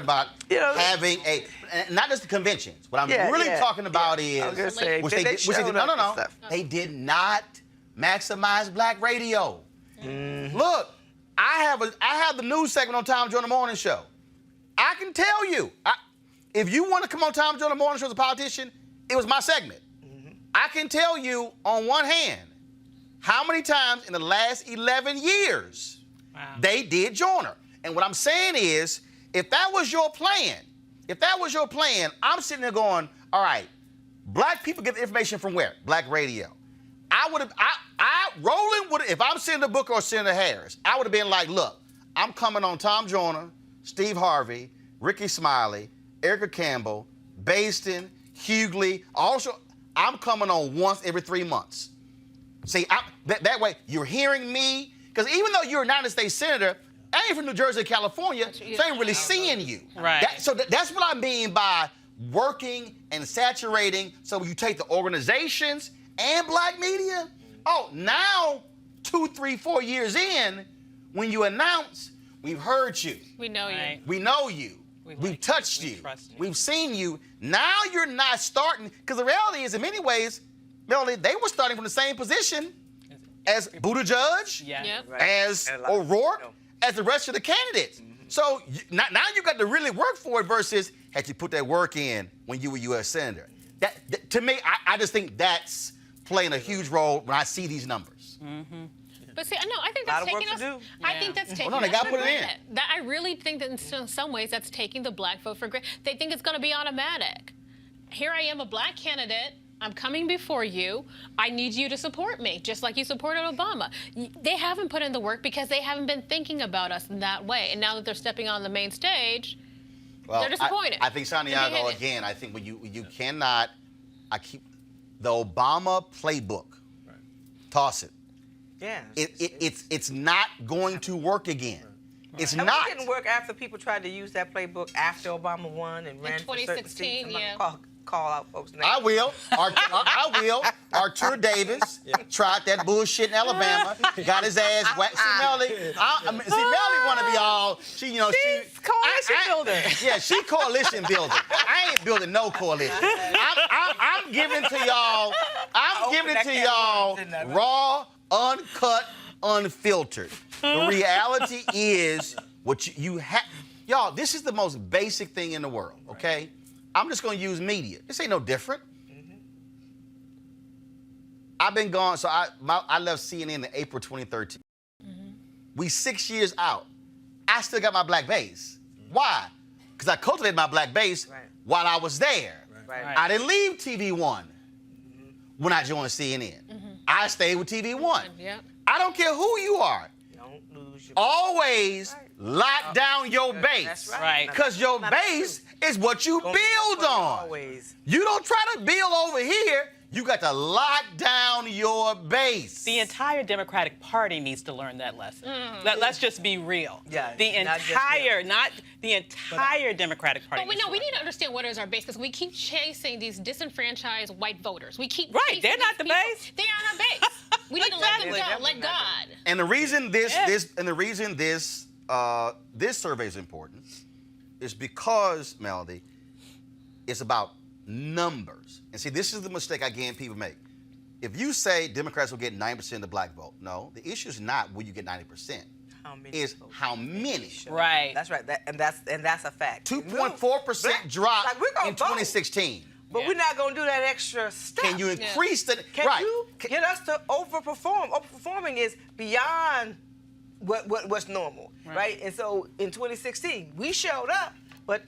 about having a, not just the conventions. What I'm really talking about is, I was gonna say, which they did, showed up and stuff. they did not maximize black radio. Look, I have the news segment on Tom Joyner Morning Show. I can tell you, if you want to come on Tom Joyner Morning Show as a politician, it was my segment. I can tell you on one hand how many times in the last 11 years they did Joyner. And what I'm saying is, if that was your plan, I'm sitting there going, all right, black people get the information from where? Black radio. Roland would, if I'm Senator Booker or Senator Harris, I would have been like, look, I'm coming on Tom Joyner, Steve Harvey, Ricky Smiley, Erica Campbell, Baston, Hughley. Also, I'm coming on once every 3 months. See, that way you're hearing me, because even though you're a United States Senator, I ain't from New Jersey or California, so I ain't really seeing you. Right. That's what I mean by working and saturating. So you take the organizations and black media. Oh, now 2, 3, 4 years in, when you announce, we've heard you. We know you. Right. We know you. We've touched you. Trust you. We've seen you. Now you're not starting, because the reality is, in many ways, Melanie, they were starting from the same position as Buttigieg, Yeah. Yep. as O'Rourke, as the rest of the candidates. So now you got to really work for it versus had you put that work in when you were U.S. Senator. That to me, I just think that's playing a huge role when I see these numbers. But see, no, I think Lot that's of work taking to us. do. I think that's taking no, they us gotta for put it in. granted. I really think that in some ways that's taking the black vote for granted. They think it's going to be automatic. Here I am, a black candidate. I'm coming before you. I need you to support me, just like you supported Obama. They haven't put in the work because they haven't been thinking about us in that way. And now that they're stepping on the main stage, they're disappointed. I think Santiago, again, I think when you cannot, the Obama playbook, toss it. Yeah. It's not going to work again. It's And not. It didn't work after people tried to use that playbook after Obama won and ran for certain 2016, seats. I'm like, yeah. oh, call out folks' names. I will. I will. Artur Davis tried that bullshit in Alabama. Got his ass whacked. See, Melody, Melody want to be all. She's coalition builder. Yeah, she coalition builder. I ain't building no coalition. I'm giving to y'all. I'm giving it to y'all raw, uncut, unfiltered. The reality is what you have. Y'all, this is the most basic thing in the world, okay? I'm just going to use media. This ain't no different. I've been gone, so I left CNN in April 2013. We 6 years out. I still got my black base. Why? Because I cultivated my black base while I was there. Right. I didn't leave TV One when I joined CNN. I stayed with TV One. Yep. I don't care who you are. Don't lose your Always lock down your base. That's Right. Because your base is what you build on. Always. You don't try to build over here. You got to lock down your base. The entire Democratic Party needs to learn that lesson. Let's just be real. Yeah, The not just entire Democratic Party. But we need to understand what is our base, because we keep chasing these disenfranchised white voters. We keep Right, chasing they're not these the people. base. They aren't our base. We need to let them Exactly. go. Let God. And the reason this survey is important is because, Melody, it's about numbers. And see, this is the mistake I guarantee people make. If you say Democrats will get 90% of the black vote, no, the issue is not will you get 90%. How many It's votes? how many. Right. That's right. That's a fact. 2.4% drop Like, we're gonna in vote. 2016. But we're not going to do that extra step. Can you increase the Can right? you get us to overperform? Overperforming is beyond what's normal, right? And so in 2016, we showed up, but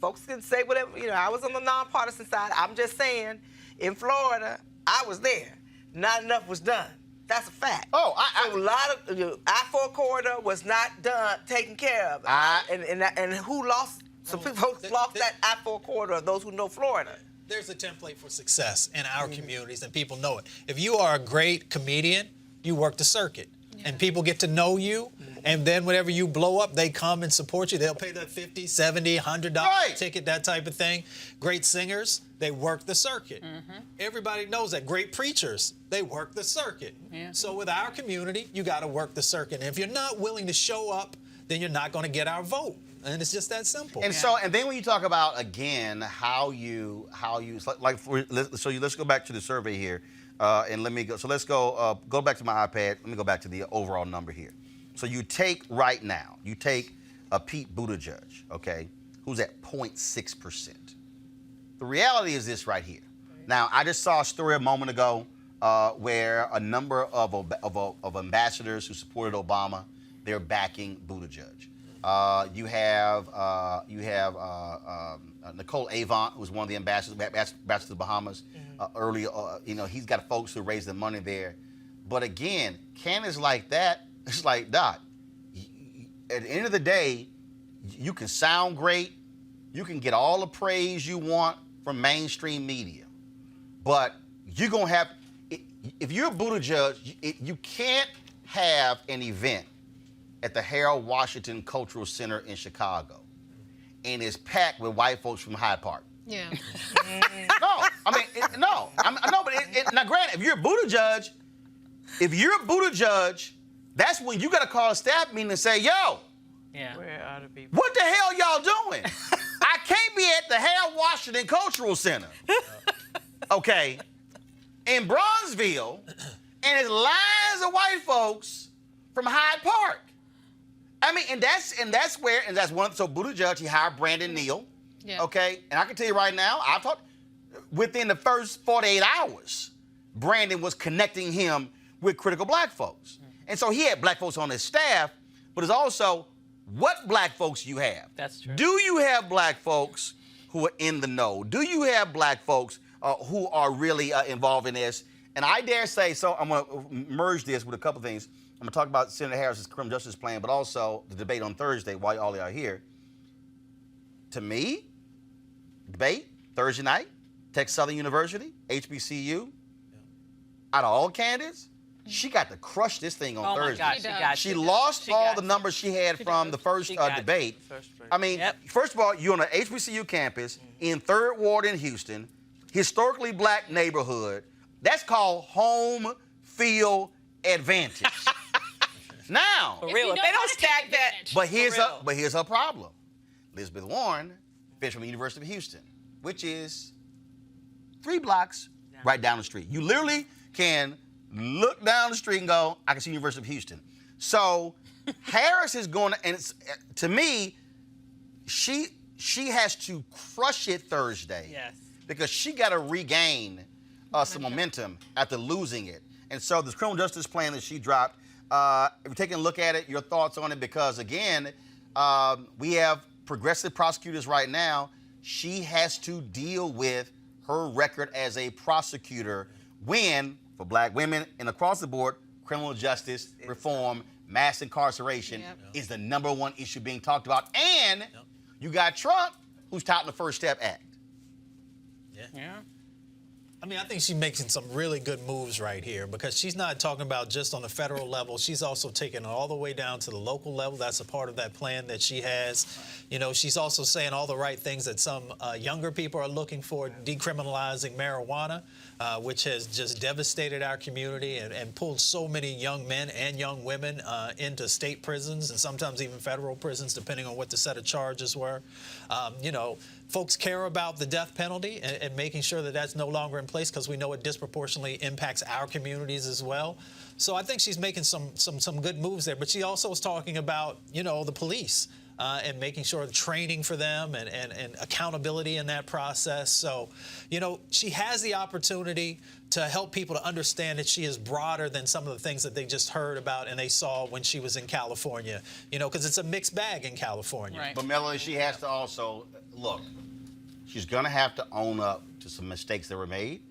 folks can say whatever. I was on the nonpartisan side. I'm just saying, in Florida, I was there. Not enough was done. That's a fact. Oh, So a lot of I-4 corridor was not done, taken care of. And who lost? Some folks lost that I-4 corridor. Those who know Florida. There's a template for success in our communities, and people know it. If you are a great comedian, you work the circuit, and people get to know you, and then whenever you blow up, they come and support you. They'll pay that $50, $70, $100 ticket, that type of thing. Great singers, they work the circuit. Everybody knows that. Great preachers, they work the circuit. So with our community, you got to work the circuit. And if you're not willing to show up, then you're not going to get our vote. And it's just that simple. And so, and then when you talk about again let's go back to the survey here, and let me go. So let's go back to my iPad. Let me go back to the overall number here. So you take right now, a Pete Buttigieg, okay, who's at 0.6%. The reality is this right here. Now, I just saw a story a moment ago where a number of ambassadors who supported Obama, they're backing Buttigieg. You have Nicole Avant, who's one of the ambassadors to the Bahamas. Earlier, he's got folks who raise the money there. But again, candidates like that, it's like, Doc, at the end of the day, you can sound great, you can get all the praise you want from mainstream media, but you're gonna have, if you're a Buttigieg, you can't have an event at the Harold Washington Cultural Center in Chicago, and it's packed with white folks from Hyde Park. Yeah. No. But now, granted, if you're a Buttigieg, that's when you got to call a staff meeting and say, yo, Where are the people? what the hell y'all doing? I can't be at the Harold Washington Cultural Center, okay, in Bronzeville, and it's lines of white folks from Hyde Park. I mean, and that's one. So Buttigieg, he hired Brandon Neal, okay, and I can tell you right now, I thought within the first 48 hours, Brandon was connecting him with critical black folks, and so he had black folks on his staff, but it's also what black folks you have. That's true. Do you have black folks who are in the know? Do you have black folks who are really involved in this? And I dare say, so I'm going to merge this with a couple things. I'm going to talk about Senator Harris's criminal justice plan, but also the debate on Thursday while all are here. To me, debate, Thursday night, Texas Southern University, HBCU, out of all candidates, she got to crush this thing on Oh my Thursday. God, she got She to. lost She all got the to. numbers she had from the first She got to. debate. I mean, Yep. first of all, you're on an HBCU campus in 3rd Ward in Houston, historically black neighborhood. That's called home field advantage. Now, For real. you If know they how don't to take stack that. advantage. but here's her problem. Elizabeth Warren finished from the University of Houston, which is 3 blocks right down the street. You literally can look down the street and go, I can see University of Houston. So Harris is going to, and it's, to me, she has to crush it Thursday. Yes. Because she got to regain some momentum after losing it. And so this criminal justice plan that she dropped, if you're taking a look at it, your thoughts on it, because again, we have progressive prosecutors right now. She has to deal with her record as a prosecutor when, for black women and across the board, criminal justice reform, mass incarceration is the #1 issue being talked about. And you got Trump, who's touting the First Step Act. Yeah. I mean, I think she's making some really good moves right here because she's not talking about just on the federal level. She's also taking it all the way down to the local level. That's a part of that plan that she has. You know, she's also saying all the right things that some younger people are looking for, decriminalizing marijuana, which has just devastated our community and pulled so many young men and young women into state prisons and sometimes even federal prisons, depending on what the set of charges were. You know, folks care about the death penalty and making sure that that's no longer in place because we know it disproportionately impacts our communities as well. So I think she's making some good moves there. But she also is talking about, you know, the police and making sure the training for them and accountability in that process. So, you know, she has the opportunity to help people to understand that she is broader than some of the things that they just heard about and they saw when she was in California, you know, because it's a mixed bag in California. Right. But Melanie, she has to also, look, she's going to have to own up to some mistakes that were made.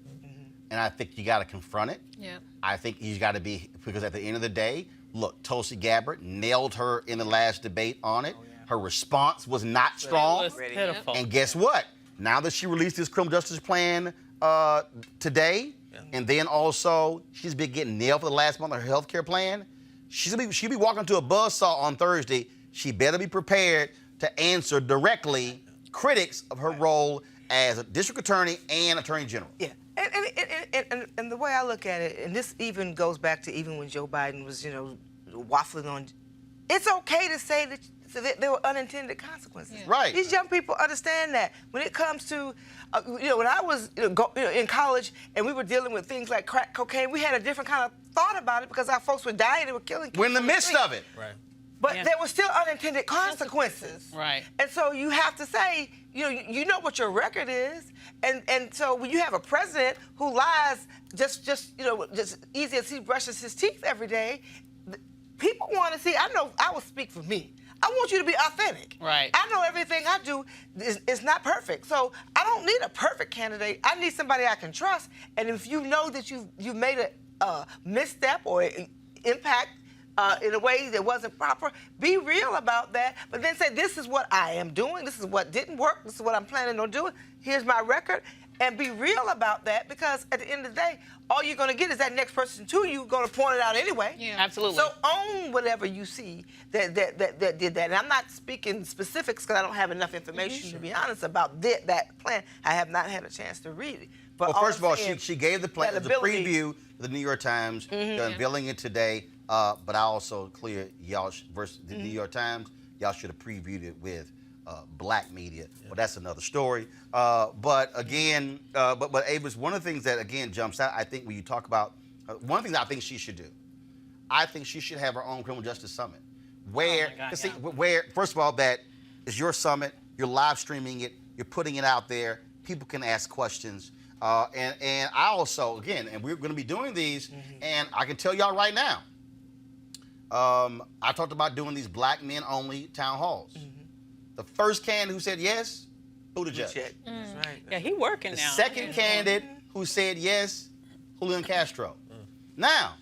And I think you got to confront it. Yeah. I think you got to be, because at the end of the day, look, Tulsi Gabbard nailed her in the last debate on it. Her response was not strong. It was pitiful. And guess what? Now that she released this criminal justice plan today, and then also she's been getting nailed for the last month of her health care plan, she'll be walking to a buzzsaw on Thursday. She better be prepared to answer directly critics of her role as a district attorney and attorney general. Yeah. And the way I look at it, and this even goes back to even when Joe Biden was, you know, waffling on, it's okay to say that there were unintended consequences. Yeah. Right. These young people understand that. When it comes to, you know, when I was in college and we were dealing with things like crack cocaine, we had a different kind of thought about it because our folks were dying, they were killing people. We're in the on midst street. of it. Right. But Yeah. there were still unintended consequences. Right. And so you have to say, you know what your record is. And so when you have a president who lies just easy as he brushes his teeth every day, people want to see, I know, I will speak for me. I want you to be authentic. Right. I know everything I do is not perfect. So I don't need a perfect candidate. I need somebody I can trust. And if you know that you've made a misstep or impact in a way that wasn't proper, be real about that, but then say, this is what I am doing, this is what didn't work, this is what I'm planning on doing, here's my record, and be real about that, because at the end of the day, all you're going to get is that next person to you going to point it out anyway. Yeah. Absolutely. So own whatever you see that did that. And I'm not speaking specifics because I don't have enough information, to be honest, about that plan. I have not had a chance to read it. But Well, first of all, saying, she gave the plan, the credibility- preview to the New York Times, they're unveiling it today. But I also clear y'all versus the New York Times, y'all should have previewed it with black media. But that's another story. But again, but Avis, one of the things that again jumps out, I think when you talk about one of the things I think she should do, I think she should have her own criminal justice summit, where, Oh my God, see, yeah. where first of all, that is your summit, you're live streaming it, you're putting it out there, people can ask questions. And I also, again, and we're going to be doing these, and I can tell y'all right now, I talked about doing these black men only town halls. The first candidate who said yes, who the judge? That's right. Yeah, he working The now. second candidate who said yes, Julian Castro. Now,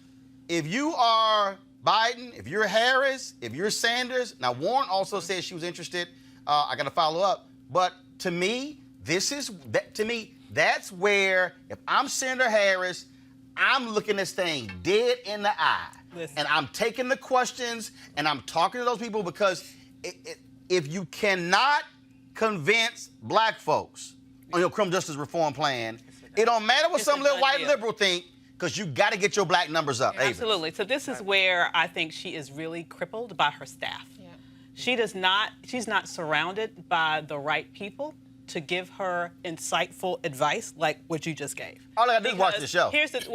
if you are Biden, if you're Harris, if you're Sanders, now Warren also said she was interested. I got to follow up. But to me, that's where, if I'm Senator Harris, I'm looking this thing dead in the eye. Listen. And I'm taking the questions and I'm talking to those people because if you cannot convince black folks on your criminal justice reform plan, it don't matter what It's some a little done white deal. liberal think, because you got to get your black numbers up. Avis. Absolutely. So this is where I think she is really crippled by her staff. Yeah. She's not surrounded by the right people to give her insightful advice like what you just gave. All I got to do is watch the show. Here's the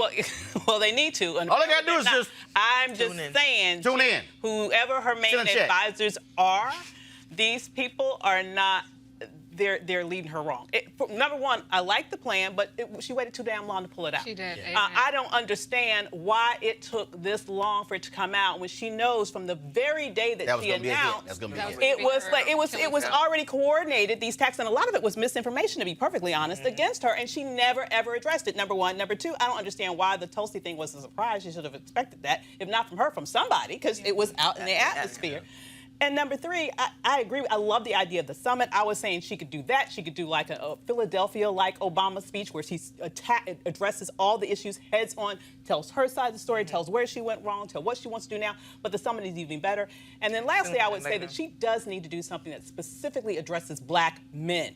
well, they need to. All they got to do is just I'm just tune in. saying. Tune in. Whoever her main Send a check. advisors are, these people are not. They're leading her wrong. Number one, I like the plan, but she waited too damn long to pull it out. She did. I don't understand why it took this long for it to come out when she knows from the very day that That was she gonna be a hit. announced. That's gonna be a hit. It was like it was already coordinated, these attacks, and a lot of it was misinformation, to be perfectly honest, against her, and she never ever addressed it. Number one. Number two, I don't understand why the Tulsi thing was a surprise. She should have expected that, if not from her, from somebody, because it was out in the atmosphere. And number three, I agree. I love the idea of the summit. I was saying she could do that. She could do like a Philadelphia-like Obama speech where she addresses all the issues heads on, tells her side of the story, tells where she went wrong, tells what she wants to do now. But the summit is even better. And then lastly, I would say that she does need to do something that specifically addresses black men.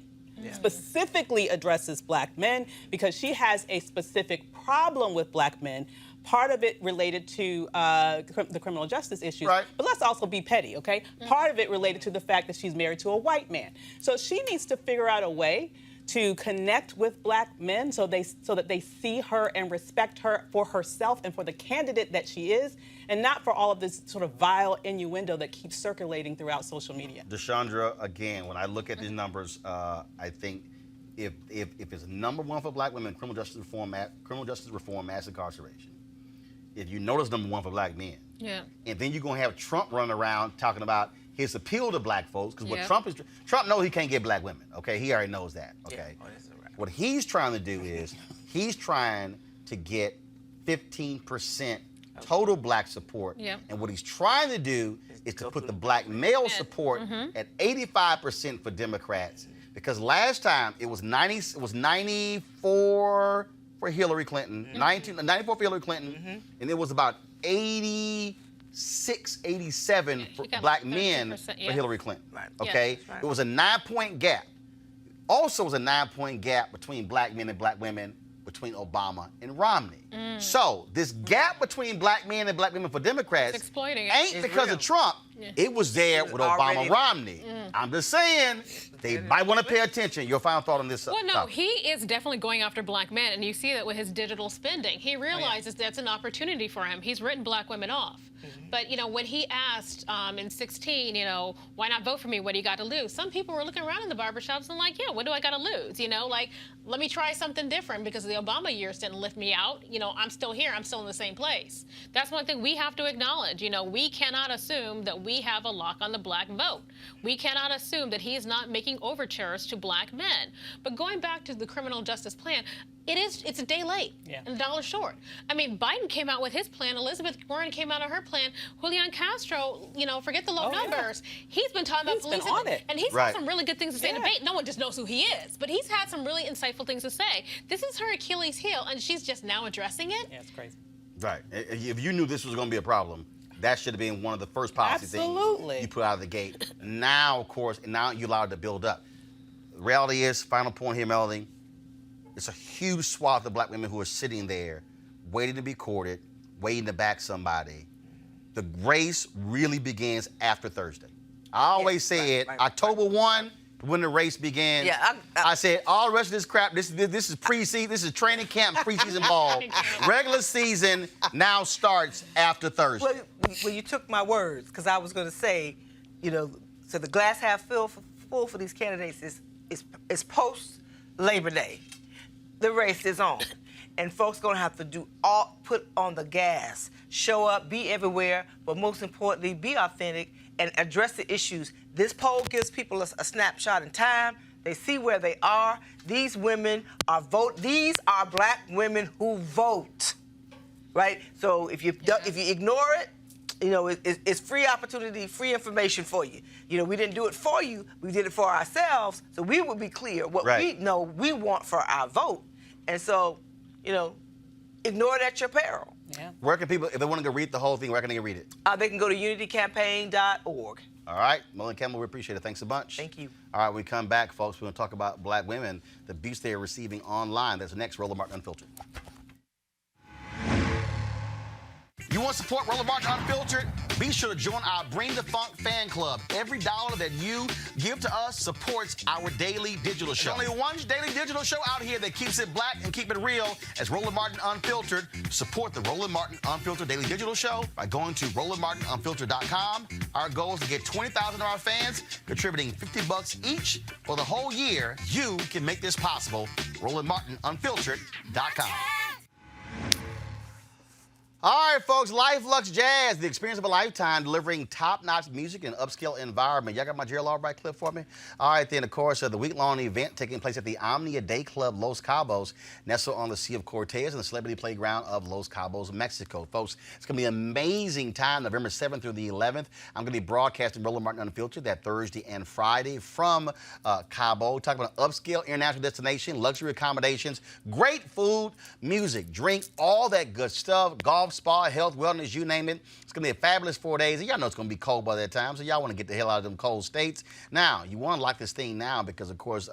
Specifically addresses black men, because she has a specific problem with black men. Part of it related to the criminal justice issues, Right. but let's also be petty, okay? Part of it related to the fact that she's married to a white man. So she needs to figure out a way to connect with black men so that they see her and respect her for herself and for the candidate that she is, and not for all of this sort of vile innuendo that keeps circulating throughout social media. Deshandra, again, when I look at these numbers, I think if it's number one for black women, criminal justice reform, mass incarceration. If you notice number one for black men. Yeah. And then you're going to have Trump running around talking about his appeal to black folks, because what Yeah. Trump knows he can't get black women, okay? He already knows that, okay? What he's trying to do is he's trying to get 15% total black support. Yeah. And what he's trying to do is to put the black male support at 85% for Democrats, because last time it was 94 for Hillary Clinton, 94 for Hillary Clinton, and it was about 86, 87 for got black like men 13%, for yeah. Hillary Clinton. Right. Okay? Yeah, It was a 9-point gap. Also, it was a 9-point gap between black men and black women between Obama and Romney. So this gap between black men and black women for Democrats It's exploiting it. ain't It's because real. of Trump. It was there with already- Obama Romney. I'm just saying they might want to pay attention. Your final thought on this? Well, no, topic. he is definitely going after black men, and you see that with his digital spending. He realizes that's an opportunity for him. He's written black women off. But, you know, when he asked in 16, you know, why not vote for me? What do you got to lose? Some people were looking around in the barbershops and like, yeah, what do I got to lose? You know, like, let me try something different, because the Obama years didn't lift me out. You know, I'm still here. I'm still in the same place. That's one thing we have to acknowledge. You know, we cannot assume that we have a lock on the black vote. We cannot assume that he is not making overtures to black men. But going back to the criminal justice plan, it's a day late and a dollar short. I mean, Biden came out with his plan. Elizabeth Warren came out of her plan. Julian Castro, you know, forget the low numbers. He's been talking about He's been police, on it. and he's Right. had some really good things to say in debate. No one just knows who he is, but he's had some really insightful things to say. This is her Achilles heel, and she's just now addressing it. Yeah, it's crazy. Right. If you knew this was going to be a problem, that should have been one of the first policy Absolutely. things you put out of the gate. Now, of course, now you're allowed to build up. The reality is, final point here, Melody, it's a huge swath of black women who are sitting there waiting to be courted, waiting to back somebody. The race really begins after Thursday. I always said October 1, when the race begins. Yeah, I said all the rest of this crap, this is preseason, this is training camp, preseason ball. Regular season now starts after Thursday. Well, you took my words, because I was going to say, you know, so the glass half full for these candidates is post Labor Day. The race is on, and folks going to have to put on the gas, show up, be everywhere, but most importantly, be authentic and address the issues. This poll gives people a snapshot in time. They see where they are. These women are These are black women who vote, right? So if you ignore it, you know, it's free opportunity, free information for you. You know, we didn't do it for you. We did it for ourselves, so we would be clear what we know we want for our vote. And so, you know, ignore it at your peril. Yeah. Where can people, if they want to go read the whole thing, where can they read it? They can go to unitycampaign.org. All right, Roland Campbell, we appreciate it. Thanks a bunch. Thank you. All right, when we come back, folks, we're going to talk about black women, the abuse they are receiving online. That's next, Roland Martin Unfiltered. You want to support Roland Martin Unfiltered? Be sure to join our Bring the Funk fan club. Every dollar that you give to us supports our daily digital show. There's only one daily digital show out here that keeps it black and keep it real as Roland Martin Unfiltered. Support the Roland Martin Unfiltered daily digital show by going to RolandMartinUnfiltered.com. Our goal is to get 20,000 of our fans contributing $50 each for the whole year. You can make this possible. RolandMartinUnfiltered.com. All right, folks, Life Lux Jazz, the experience of a lifetime, delivering top-notch music in an upscale environment. Y'all got my Gerald Albright clip for me? All right, then, of course, the week-long event taking place at the Omnia Day Club Los Cabos, nestled on the Sea of Cortez and the celebrity playground of Los Cabos, Mexico. Folks, it's going to be an amazing time, November 7th through the 11th. I'm going to be broadcasting Roland Martin Unfiltered that Thursday and Friday from Cabo. Talking about an upscale international destination, luxury accommodations, great food, music, drink, all that good stuff, golf, spa, health, wellness, you name it. It's going to be a fabulous 4 days. And y'all know it's going to be cold by that time, so y'all want to get the hell out of them cold states. Now, you want to lock this thing now because, of course,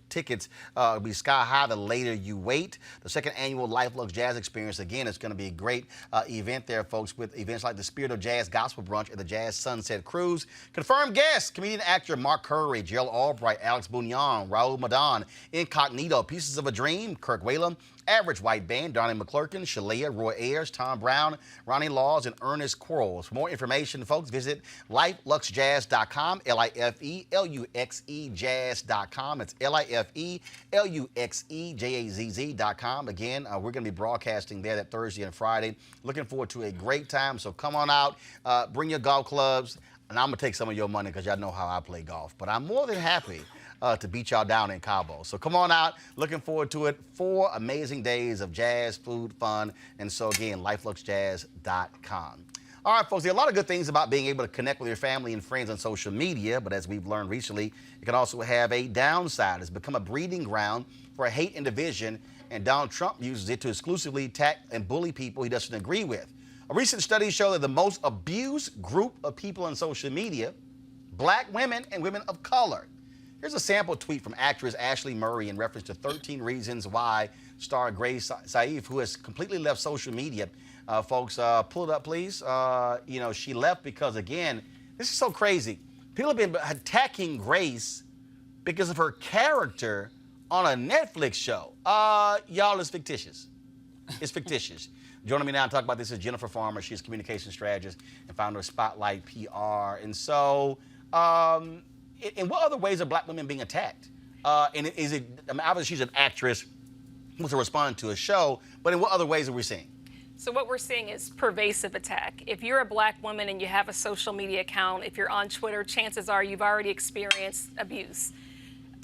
tickets will be sky high the later you wait. The second annual Life Lux Jazz Experience, again, it's going to be a great event there, folks, with events like the Spirit of Jazz Gospel Brunch at the Jazz Sunset Cruise. Confirmed guests, comedian actor Mark Curry, Gerald Albright, Alex Bugnon, Raul Madan, Incognito, Pieces of a Dream, Kirk Whalum, Average White Band, Donnie McClurkin, Shalea, Roy Ayers, Tom Brown, Ronnie Laws, and Ernest Quarles. For more information, folks, visit lifeluxjazz.com, L-I-F-E-L-U-X-E jazz.com. It's L-I-F-E-L-U-X-E-J-A-Z-Z.com. Again, we're going to be broadcasting there that Thursday and Friday. Looking forward to a great time, so come on out, bring your golf clubs, and I'm going to take some of your money because y'all know how I play golf. But I'm more than happy to beat y'all down in Cabo. So come on out. Looking forward to it. 4 amazing days of jazz, food, fun. And so, again, lifeluxjazz.com. All right, folks, there are a lot of good things about being able to connect with your family and friends on social media, but as we've learned recently, it can also have a downside. It's become a breeding ground for hate and division, and Donald Trump uses it to exclusively attack and bully people he doesn't agree with. A recent study showed that the most abused group of people on social media, black women and women of color. Here's a sample tweet from actress Ashley Murray in reference to 13 Reasons Why star Grace Saif, who has completely left social media. Folks, pull it up, please. She left because, again, this is so crazy. People have been attacking Grace because of her character on a Netflix show. Y'all, it's fictitious. It's fictitious. Joining me now to talk about this is Jennifer Farmer. She's a communication strategist and founder of Spotlight PR. And so, in what other ways are black women being attacked? Obviously she's an actress who's responding to a show, but in what other ways are we seeing? So what we're seeing is pervasive attack. If you're a black woman and you have a social media account, if you're on Twitter, chances are you've already experienced abuse.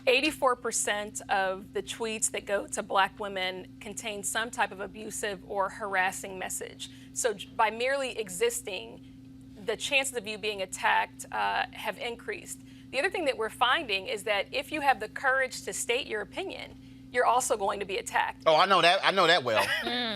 84% of the tweets that go to black women contain some type of abusive or harassing message. So by merely existing, the chances of you being attacked have increased. The other thing that we're finding is that if you have the courage to state your opinion, you're also going to be attacked. Oh, I know that well.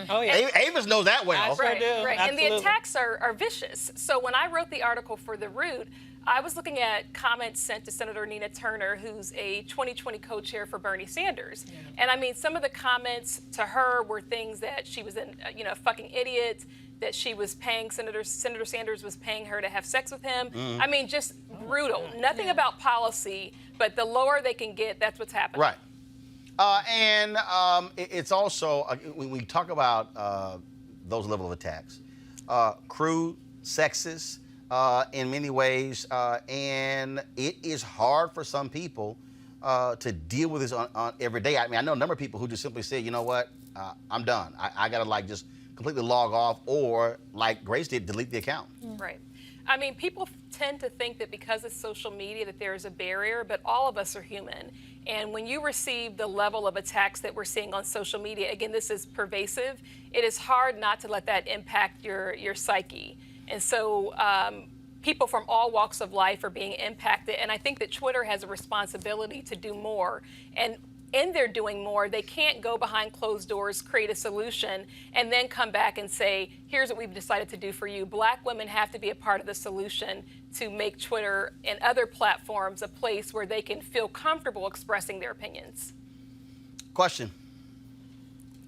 Oh, yeah. Avis knows that well. Right, do. Right. And the Absolutely. attacks are vicious. So when I wrote the article for The Root, I was looking at comments sent to Senator Nina Turner, who's a 2020 co-chair for Bernie Sanders. Yeah. And I mean, some of the comments to her were things that she was a fucking idiot, that she was paying Senator Sanders was paying her to have sex with him. I mean, just brutal. Nothing about policy, but the lower they can get, that's what's happening. Right. It's also, when we talk about those level of attacks, crude, sexist in many ways, and it is hard for some people to deal with this on every day. I mean, I know a number of people who just simply say, you know what, I'm done. I got to just completely log off, or like Grace did, delete the account. Right. I mean, people tend to think that because it's social media that there is a barrier, but all of us are human. And when you receive the level of attacks that we're seeing on social media, again, this is pervasive, it is hard not to let that impact your psyche. And so people from all walks of life are being impacted. And I think that Twitter has a responsibility to do more. And in there doing more. They can't go behind closed doors, create a solution, and then come back and say, here's what we've decided to do for you. Black women have to be a part of the solution to make Twitter and other platforms a place where they can feel comfortable expressing their opinions. Question.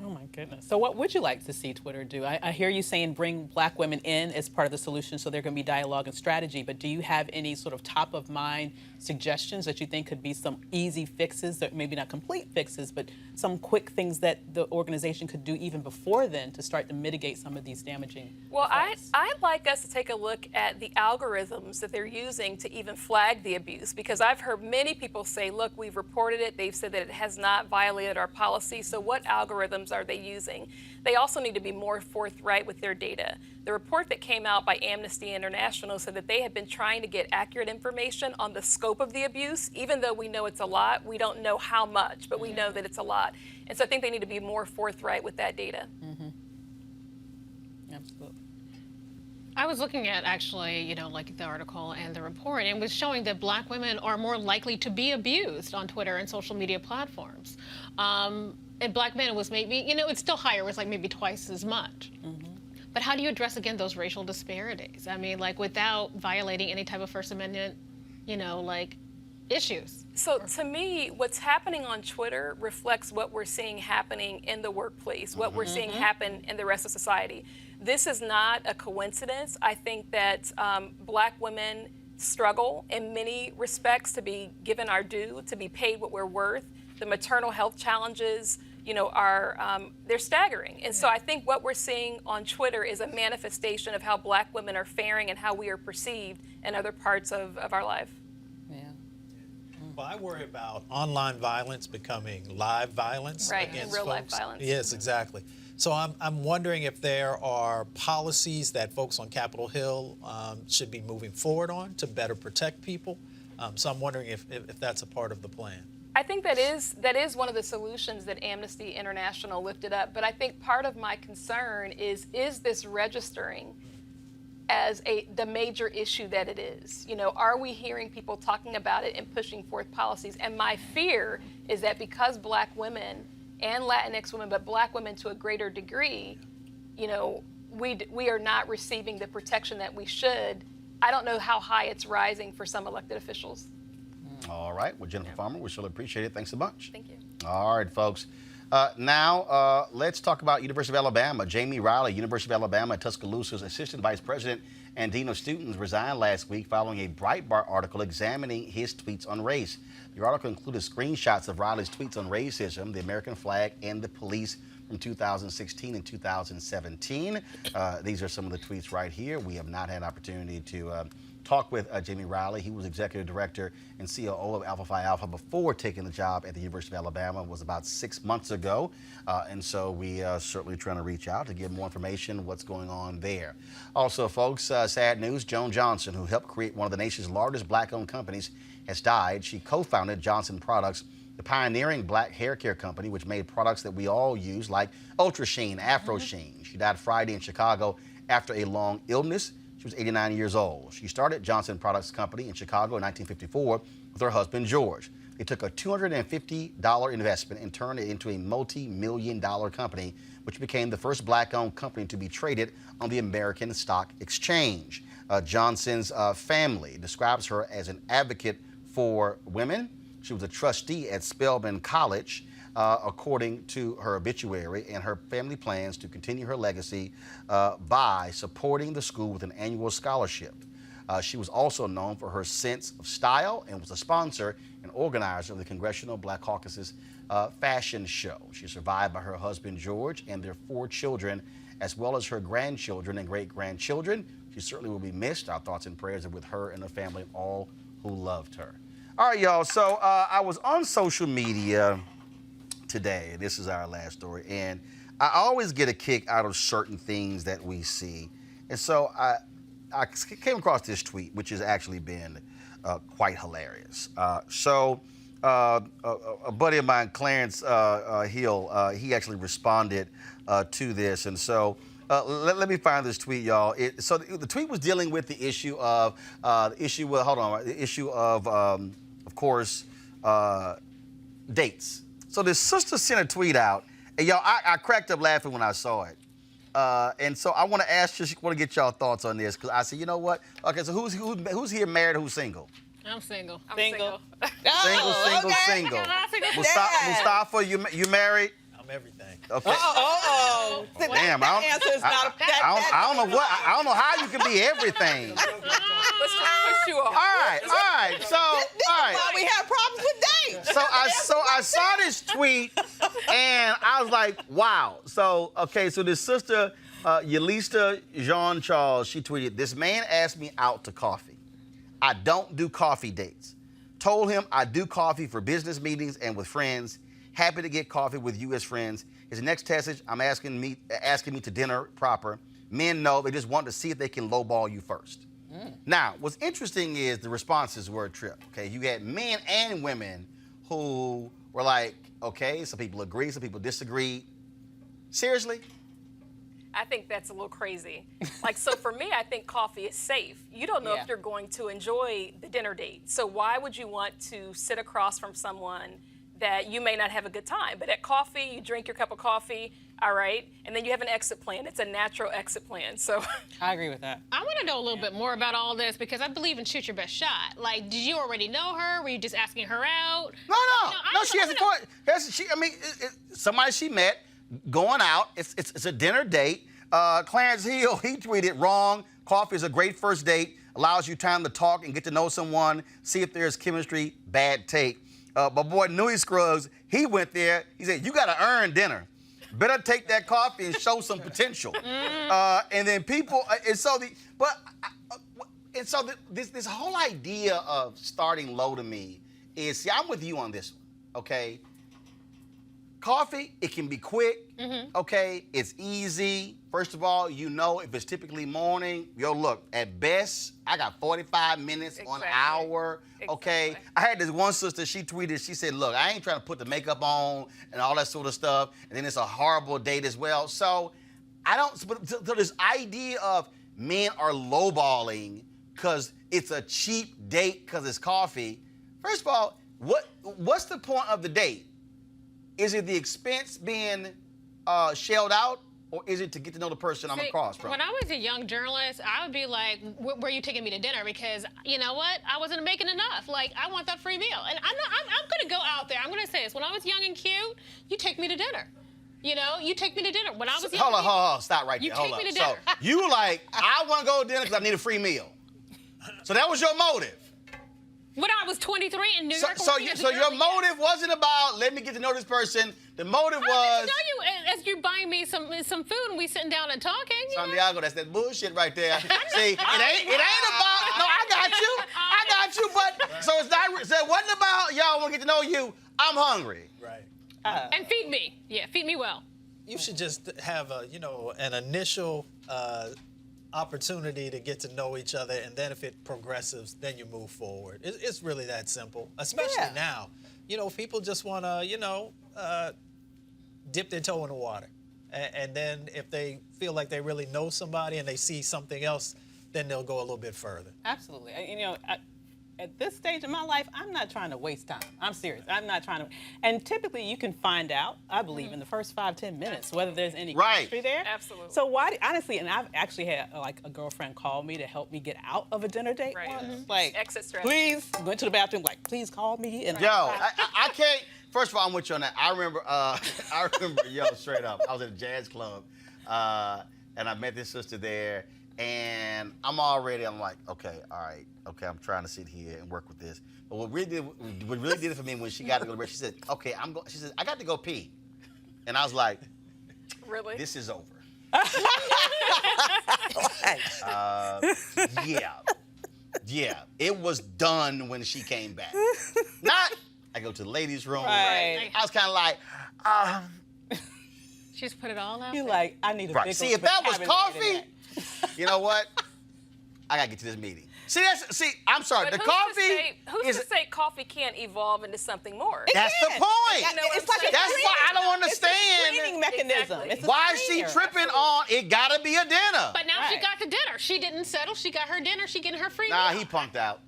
Oh my goodness. So what would you like to see Twitter do? I hear you saying bring Black women in as part of the solution so there can be dialogue and strategy, but do you have any sort of top of mind suggestions that you think could be some easy fixes, that maybe not complete fixes, but some quick things that the organization could do even before then to start to mitigate some of these damaging Well, effects? I'd like us to take a look at the algorithms that they're using to even flag the abuse, because I've heard many people say, look, we've reported it. They've said that it has not violated our policy. So what algorithms are they using? They also need to be more forthright with their data. The report that came out by Amnesty International said that they have been trying to get accurate information on the scope of the abuse. Even though we know it's a lot, we don't know how much, but we know that it's a lot. And so I think they need to be more forthright with that data. Absolutely. I was looking at actually, like the article and the report, and it was showing that Black women are more likely to be abused on Twitter and social media platforms. And Black men was maybe, it's still higher. It was like maybe twice as much. But how do you address, again, those racial disparities? I mean, like without violating any type of First Amendment, issues? So to me, what's happening on Twitter reflects what we're seeing happening in the workplace, what we're seeing happen in the rest of society. This is not a coincidence. I think that Black women struggle in many respects to be given our due, to be paid what we're worth. The maternal health challenges, are they're staggering. And so I think what we're seeing on Twitter is a manifestation of how Black women are faring and how we are perceived in other parts of our life. Well, I worry about online violence becoming live violence against real life folks. violence. Yes, exactly. So I'm wondering if there are policies that folks on Capitol Hill should be moving forward on to better protect people. So I'm wondering if that's a part of the plan. I think that is one of the solutions that Amnesty International lifted up. But I think part of my concern is this registering as the major issue that it is? Are we hearing people talking about it and pushing forth policies? And my fear is that because Black women and Latinx women, but Black women to a greater degree, we are not receiving the protection that we should. I don't know how high it's rising for some elected officials. All right. Well, Jennifer Farmer, we surely appreciate it. Thanks a bunch. Thank you. All right, folks. Now, let's talk about University of Alabama. Jamie Riley, University of Alabama at Tuscaloosa's Assistant Vice President and Dean of Students, resigned last week following a Breitbart article examining his tweets on race. The article included screenshots of Riley's tweets on racism, the American flag, and the police from 2016 and 2017. These are some of the tweets right here. We have not had an opportunity to talk with Jamie Riley. He was executive director and COO of Alpha Phi Alpha before taking the job at the University of Alabama. It was about 6 months ago. And so we are certainly trying to reach out to get more information what's going on there. Also, folks, sad news. Joan Johnson, who helped create one of the nation's largest Black-owned companies, has died. She co-founded Johnson Products, the pioneering Black hair care company, which made products that we all use, like Ultra Sheen, Afro Sheen. She died Friday in Chicago after a long illness. She was 89 years old. She started Johnson Products Company in Chicago in 1954 with her husband, George. They took a $250 investment and turned it into a multi-million-dollar company, which became the first Black-owned company to be traded on the American Stock Exchange. Johnson's family describes her as an advocate for women. She was a trustee at Spelman College, according to her obituary, and her family plans to continue her legacy by supporting the school with an annual scholarship. She was also known for her sense of style and was a sponsor and organizer of the Congressional Black Caucus's fashion show. She's survived by her husband, George, and their 4 children, as well as her grandchildren and great-grandchildren. She certainly will be missed. Our thoughts and prayers are with her and her family and all who loved her. All right, y'all. So I was on social media today. This is our last story. And I always get a kick out of certain things that we see. And so I came across this tweet, which has actually been quite hilarious. A buddy of mine, Clarence Hill, he actually responded to this. And so let me find this tweet, y'all. So the tweet was dealing with the issue of, of course, dates. So this sister sent a tweet out, and y'all, I cracked up laughing when I saw it. And so I want to ask you, want to get y'all thoughts on this, because I said, you know what? Okay, so who's here married, who's single? I'm single. I'm Single. Single. Mustafa, you married? I'm everything. Okay. Damn, That answer is not. I don't know how you can be everything. Let's just push you off. All right. So, all right. Why we have problems with dates? So I saw this tweet and I was like, wow. So this sister, Yelista Jean Charles, she tweeted, "This man asked me out to coffee. I don't do coffee dates. Told him I do coffee for business meetings and with friends. Happy to get coffee with you as friends. His next message, I'm asking me to dinner proper. Men know, they just want to see if they can lowball you first." Now, what's interesting is the responses were a trip. Okay, you had men and women who were like, okay, some people agree, some people disagree. Seriously? I think that's a little crazy. Like, so for me, I think coffee is safe. You don't know Yeah. if you're going to enjoy the dinner date. So why would you want to sit across from someone that you may not have a good time? But at coffee, you drink your cup of coffee, all right, and then you have an exit plan. It's a natural exit plan. So I agree with that. I want to know a little bit more about all this because I believe in shoot your best shot. Like, did you already know her? Were you just asking her out? No, she has a point. Somebody she met, going out. It's a dinner date. Clarence Hill, he tweeted, "Wrong. Coffee is a great first date. Allows you time to talk and get to know someone. See if there's chemistry. Bad take." My boy Nui Scruggs, he went there. He said, "You got to earn dinner. Better take that coffee and show some potential." And then people, this whole idea of starting low to me is, see, I'm with you on this one, okay? Coffee, it can be quick, okay? It's easy. First of all, you know if it's typically morning, look, at best, I got 45 minutes on an hour, okay? Exactly. I had this one sister, she tweeted, she said, "Look, I ain't trying to put the makeup on and all that sort of stuff, and then it's a horrible date as well." So so this idea of men are lowballing because it's a cheap date because it's coffee. First of all, what's the point of the date? Is it the expense being shelled out, or is it to get to know the person I'm across from? When I was a young journalist, I would be like, where are you taking me to dinner? Because you know what? I wasn't making enough. Like, I want that free meal. And I'm going to go out there. I'm going to say this. When I was young and cute, you take me to dinner. You know, you take me to dinner. When I was young, hold on, stop right there. You Hold take up. me to dinner. So you like, I want to go to dinner because I need a free meal. So that was your motive. when I was 23 in New York. So your motive wasn't about let me get to know this person. The motive was. I get to know you as you buying me some food and we sitting down and talking. Santiago, that's that bullshit right there. See, it ain't about. No, I got you. But so it's not. So it wasn't about y'all want to get to know you. I'm hungry. Right. And feed me. Yeah, feed me well. You should just have an initial opportunity to get to know each other, and then if it progresses, then you move forward. It's really that simple, especially now. People just want to, dip their toe in the water. And then if they feel like they really know somebody and they see something else, then they'll go a little bit further. Absolutely. At this stage of my life, I'm not trying to waste time. I'm serious. I'm not trying to. And typically, you can find out, I believe, in the first 5-10 minutes whether there's any chemistry there. Absolutely. So why, honestly, and I've actually had a girlfriend call me to help me get out of a dinner date. Right. Once. Like, Exit strategy. please, went to the bathroom, like, please call me. And Yo, I can't. First of all, I'm with you on that. I remember, straight up, I was at a jazz club, and I met this sister there, and I'm like, okay, all right, okay, I'm trying to sit here and work with this. But what really did it for me when she got to go to bed, she said, okay, she said, I got to go pee. And I was like, Really? this is over. Yeah, it was done when she came back. Not, I go to the ladies' room. Right. I was kind of like, She just put it all out you're there. like, I need a big See, if that was vocabulary coffee, to that. you know what? I gotta get to this meeting. I'm sorry. But The coffee who's to say coffee can't evolve into something more? That's the can. point. know what It's I'm like a saying? That's why I don't It's a understand. screening mechanism. Exactly. It's a Why is she screener. tripping on it gotta be a dinner? But now she Right. got the dinner. She didn't settle. She got her dinner. She getting her free Nah, meal. he punked out.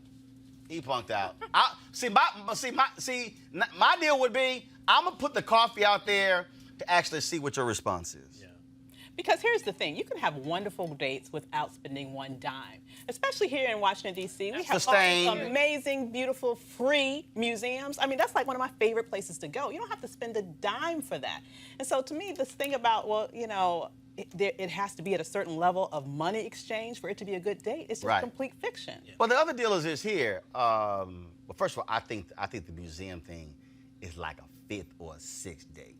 My deal would be, I'm gonna put the coffee out there to actually see what your response is. Yeah. Because here's the thing, you can have wonderful dates without spending one dime. Especially here in Washington, D.C. We have all Sustained. these amazing, beautiful, free museums. I mean, that's like one of my favorite places to go. You don't have to spend a dime for that. And so to me, this thing about, well, you know, it has to be at a certain level of money exchange for it to be a good date. It's just Right. complete fiction. Well, the other deal is this here. Well, first of all, I think the museum thing is like a 5th or a 6th date.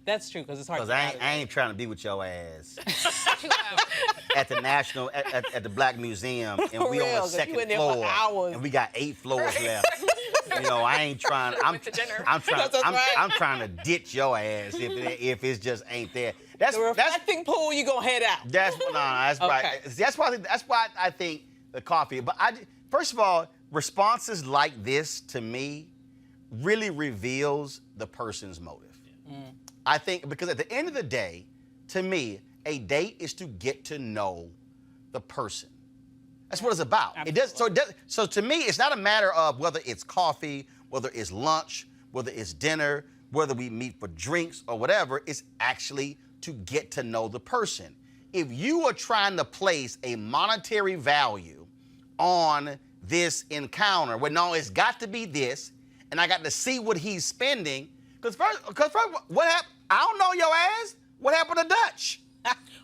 That's true, because it's hard Because to I get out ain't, of I it. ain't trying to be with your ass at the National, at the Black Museum, and For we on real, the 'cause you second in there for floor, hours. and we got 8 floors left. You know, I ain't trying. Went to dinner. I'm trying. That's right. I'm trying to ditch your ass if it just ain't there. That's The reflecting pool, you gonna head out. that's right. Okay. That's why I think the coffee. But first of all, responses like this to me really reveals the person's motive. I think because at the end of the day, to me, a date is to get to know the person. That's what it's about. So to me, it's not a matter of whether it's coffee, whether it's lunch, whether it's dinner, whether we meet for drinks or whatever. It's actually to get to know the person. If you are trying to place a monetary value on this encounter, well, no, it's got to be this, and I got to see what he's spending. Because first, what happened? I don't know your ass. What happened to Dutch?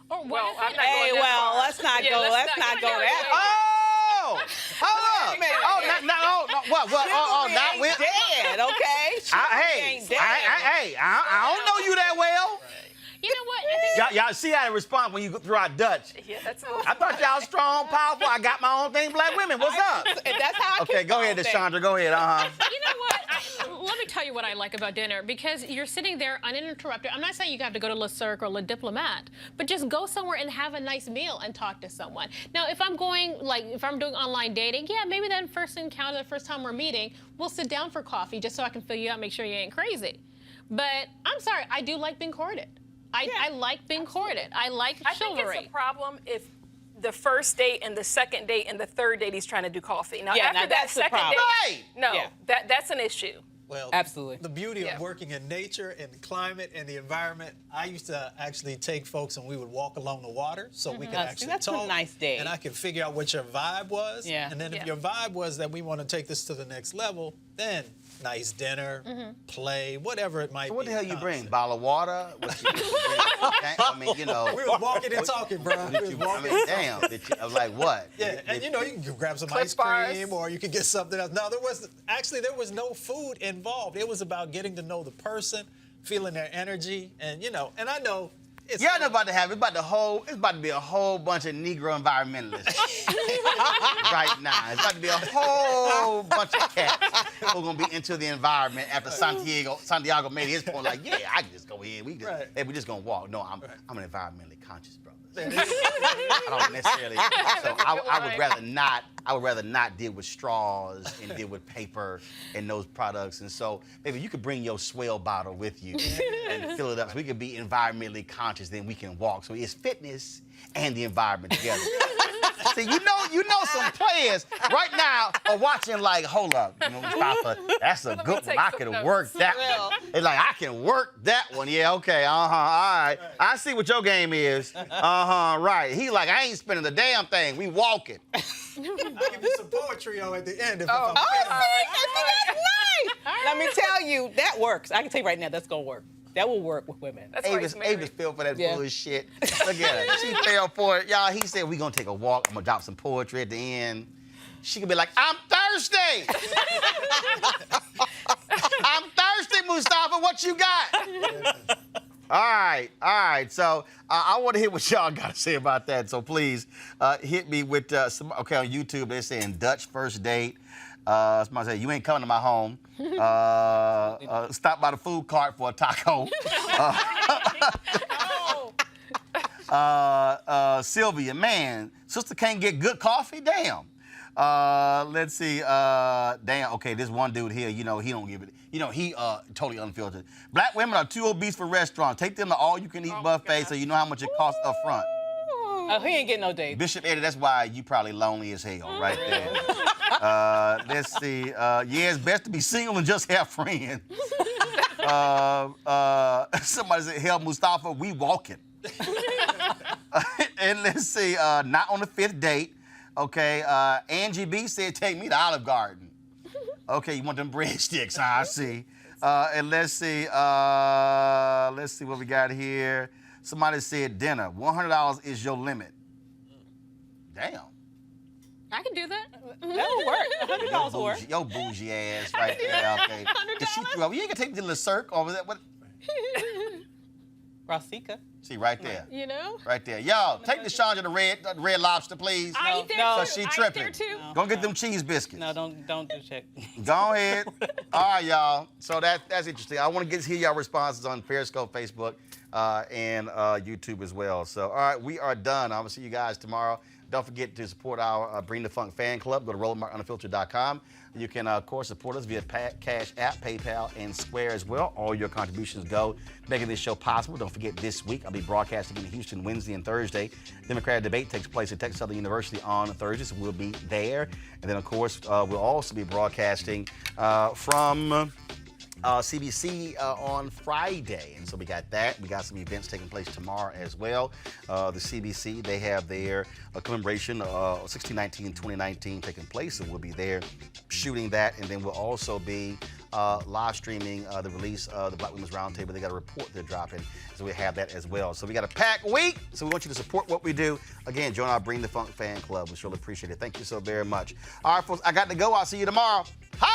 Well, I'm not Hey, going that well, far. let's not Yeah, go. let's Let's not go there. that Oh, hold up. minute. Oh, what? Oh, not ain't with. dead, okay? Hey, ain't dead. I don't know you that well. You know what? I think Y'all see how they respond when you throw out Dutch. Yeah, that's a little. I thought y'all strong, powerful. I got my own thing, Black women. What's up? And that's how I Okay, keep go my ahead, own thing. Deshandra. Go ahead. You know what? Let me tell you what I like about dinner, because you're sitting there uninterrupted. I'm not saying you have to go to Le Cirque or Le Diplomat, but just go somewhere and have a nice meal and talk to someone. Now, if I'm going, if I'm doing online dating, yeah, maybe that first encounter, the first time we're meeting, we'll sit down for coffee just so I can fill you out, make sure you ain't crazy. But I'm sorry, I do like being courted. I like being courted. I like I think chivalry. it's a problem if the first date and the second date and the third date he's trying to do coffee. Now, Yeah, after now that that's the second problem. date, Right. no, Yeah. that's an issue. Well, Absolutely. The beauty Yeah. of working in nature and the climate and the environment, I used to actually take folks and we would walk along the water so we could See, actually that's a talk. nice date. And I could figure out what your vibe was. Yeah. And then if Yeah. your vibe was that we want to take this to the next level, then nice dinner, play, whatever it might be. What the hell you bring? concept. Bottle of water? What you bring? I mean, you know. We was walking and talking, bro. We was I walking. mean, damn. I was like, what? Yeah, and you know, you can grab some Cliff ice bars. cream or you could get something else. No, there was no food involved. It was about getting to know the person, feeling their energy, and and I know it's Y'all know about to have it's about to be a whole bunch of Negro environmentalists right now. It's about to be a whole bunch of cats who are gonna be into the environment after Santiago made his point. Like, yeah, I can just go here. Right. Hey, we just gonna walk. No, I'm an environmentally conscious brother. I don't necessarily. So I would rather not. I would rather not deal with straws and deal with paper and those products. And so maybe you could bring your swell bottle with you and fill it up. So we could be environmentally conscious. Then we can walk. So it's fitness and the environment together. See, you know some players right now are watching like, hold up, Mustafa, that's a me good one. take I some can notes. work that one. It's like, I can work that one. Yeah, okay, all right. I see what your game is. Right. He like, I ain't spending the damn thing. We walking. I'll give you some poetry at the end if I'm Oh, see, that's nice. Let me tell you, that works. I can tell you right now, that's gonna work. That will work with women. That's why he's Avis married. fell for that Yeah. bullshit. Look at her. She fell for it. Y'all, he said, we gonna take a walk. I'm gonna drop some poetry at the end. She could be like, I'm thirsty. I'm thirsty, Mustafa. What you got? All right. So I want to hear what y'all got to say about that. So please hit me with some. Okay, on YouTube they're saying Dutch first date. Somebody say you ain't coming to my home. Stop by the food cart for a taco. Sylvia, man, sister can't get good coffee. Damn. Let's see. Damn. Okay, this one dude here. He don't give it. He totally unfiltered. Black women are too obese for restaurants. Take them to all-you-can-eat buffet so you know how much it costs up front. Oh, he ain't getting no date. Bishop Eddie, that's why you probably lonely as hell right there. Let's see. Yeah, it's best to be single and just have friends. Somebody said, hell, Mustafa, we walking. And let's see, not on the 5th date. Okay, Angie B said, take me to Olive Garden. Okay, you want them breadsticks, I see. And let's see what we got here. Somebody said dinner. $100 is your limit. Damn. I can do that. That'll work. $100 will work. Your bougie ass right there. Okay. Cause she threw up. You ain't gonna take me to Le Cirque over that. What? Rosika. See right there. You know? Right there. Y'all, take the Chandra to Red Lobster, please. I eat there no. too. So she I eat tripping. there too. Go get them cheese biscuits. No, don't do check. Go ahead. All right, y'all. So that's interesting. I want to hear y'all responses on Periscope, Facebook, and YouTube as well. So, all right, we are done. I'm going to see you guys tomorrow. Don't forget to support our Bring the Funk fan club. Go to RolandMarkUnfiltered.com. You can, of course, support us via Cash App, PayPal, and Square as well. All your contributions go making this show possible. Don't forget, this week I'll be broadcasting in Houston Wednesday and Thursday. Democratic debate takes place at Texas Southern University on Thursday, so we'll be there. And then, of course, we'll also be broadcasting from CBC on Friday. And so we got that. We got some events taking place tomorrow as well. The CBC, they have their commemoration of 1619-2019 taking place, so we'll be there shooting that. And then we'll also be live streaming the release of the Black Women's Roundtable. They got a report they're dropping, so we have that as well. So we got a packed week, so we want you to support what we do. Again, join our Bring the Funk fan club. We surely appreciate it. Thank you so very much. All right, folks, I got to go. I'll see you tomorrow. Hi!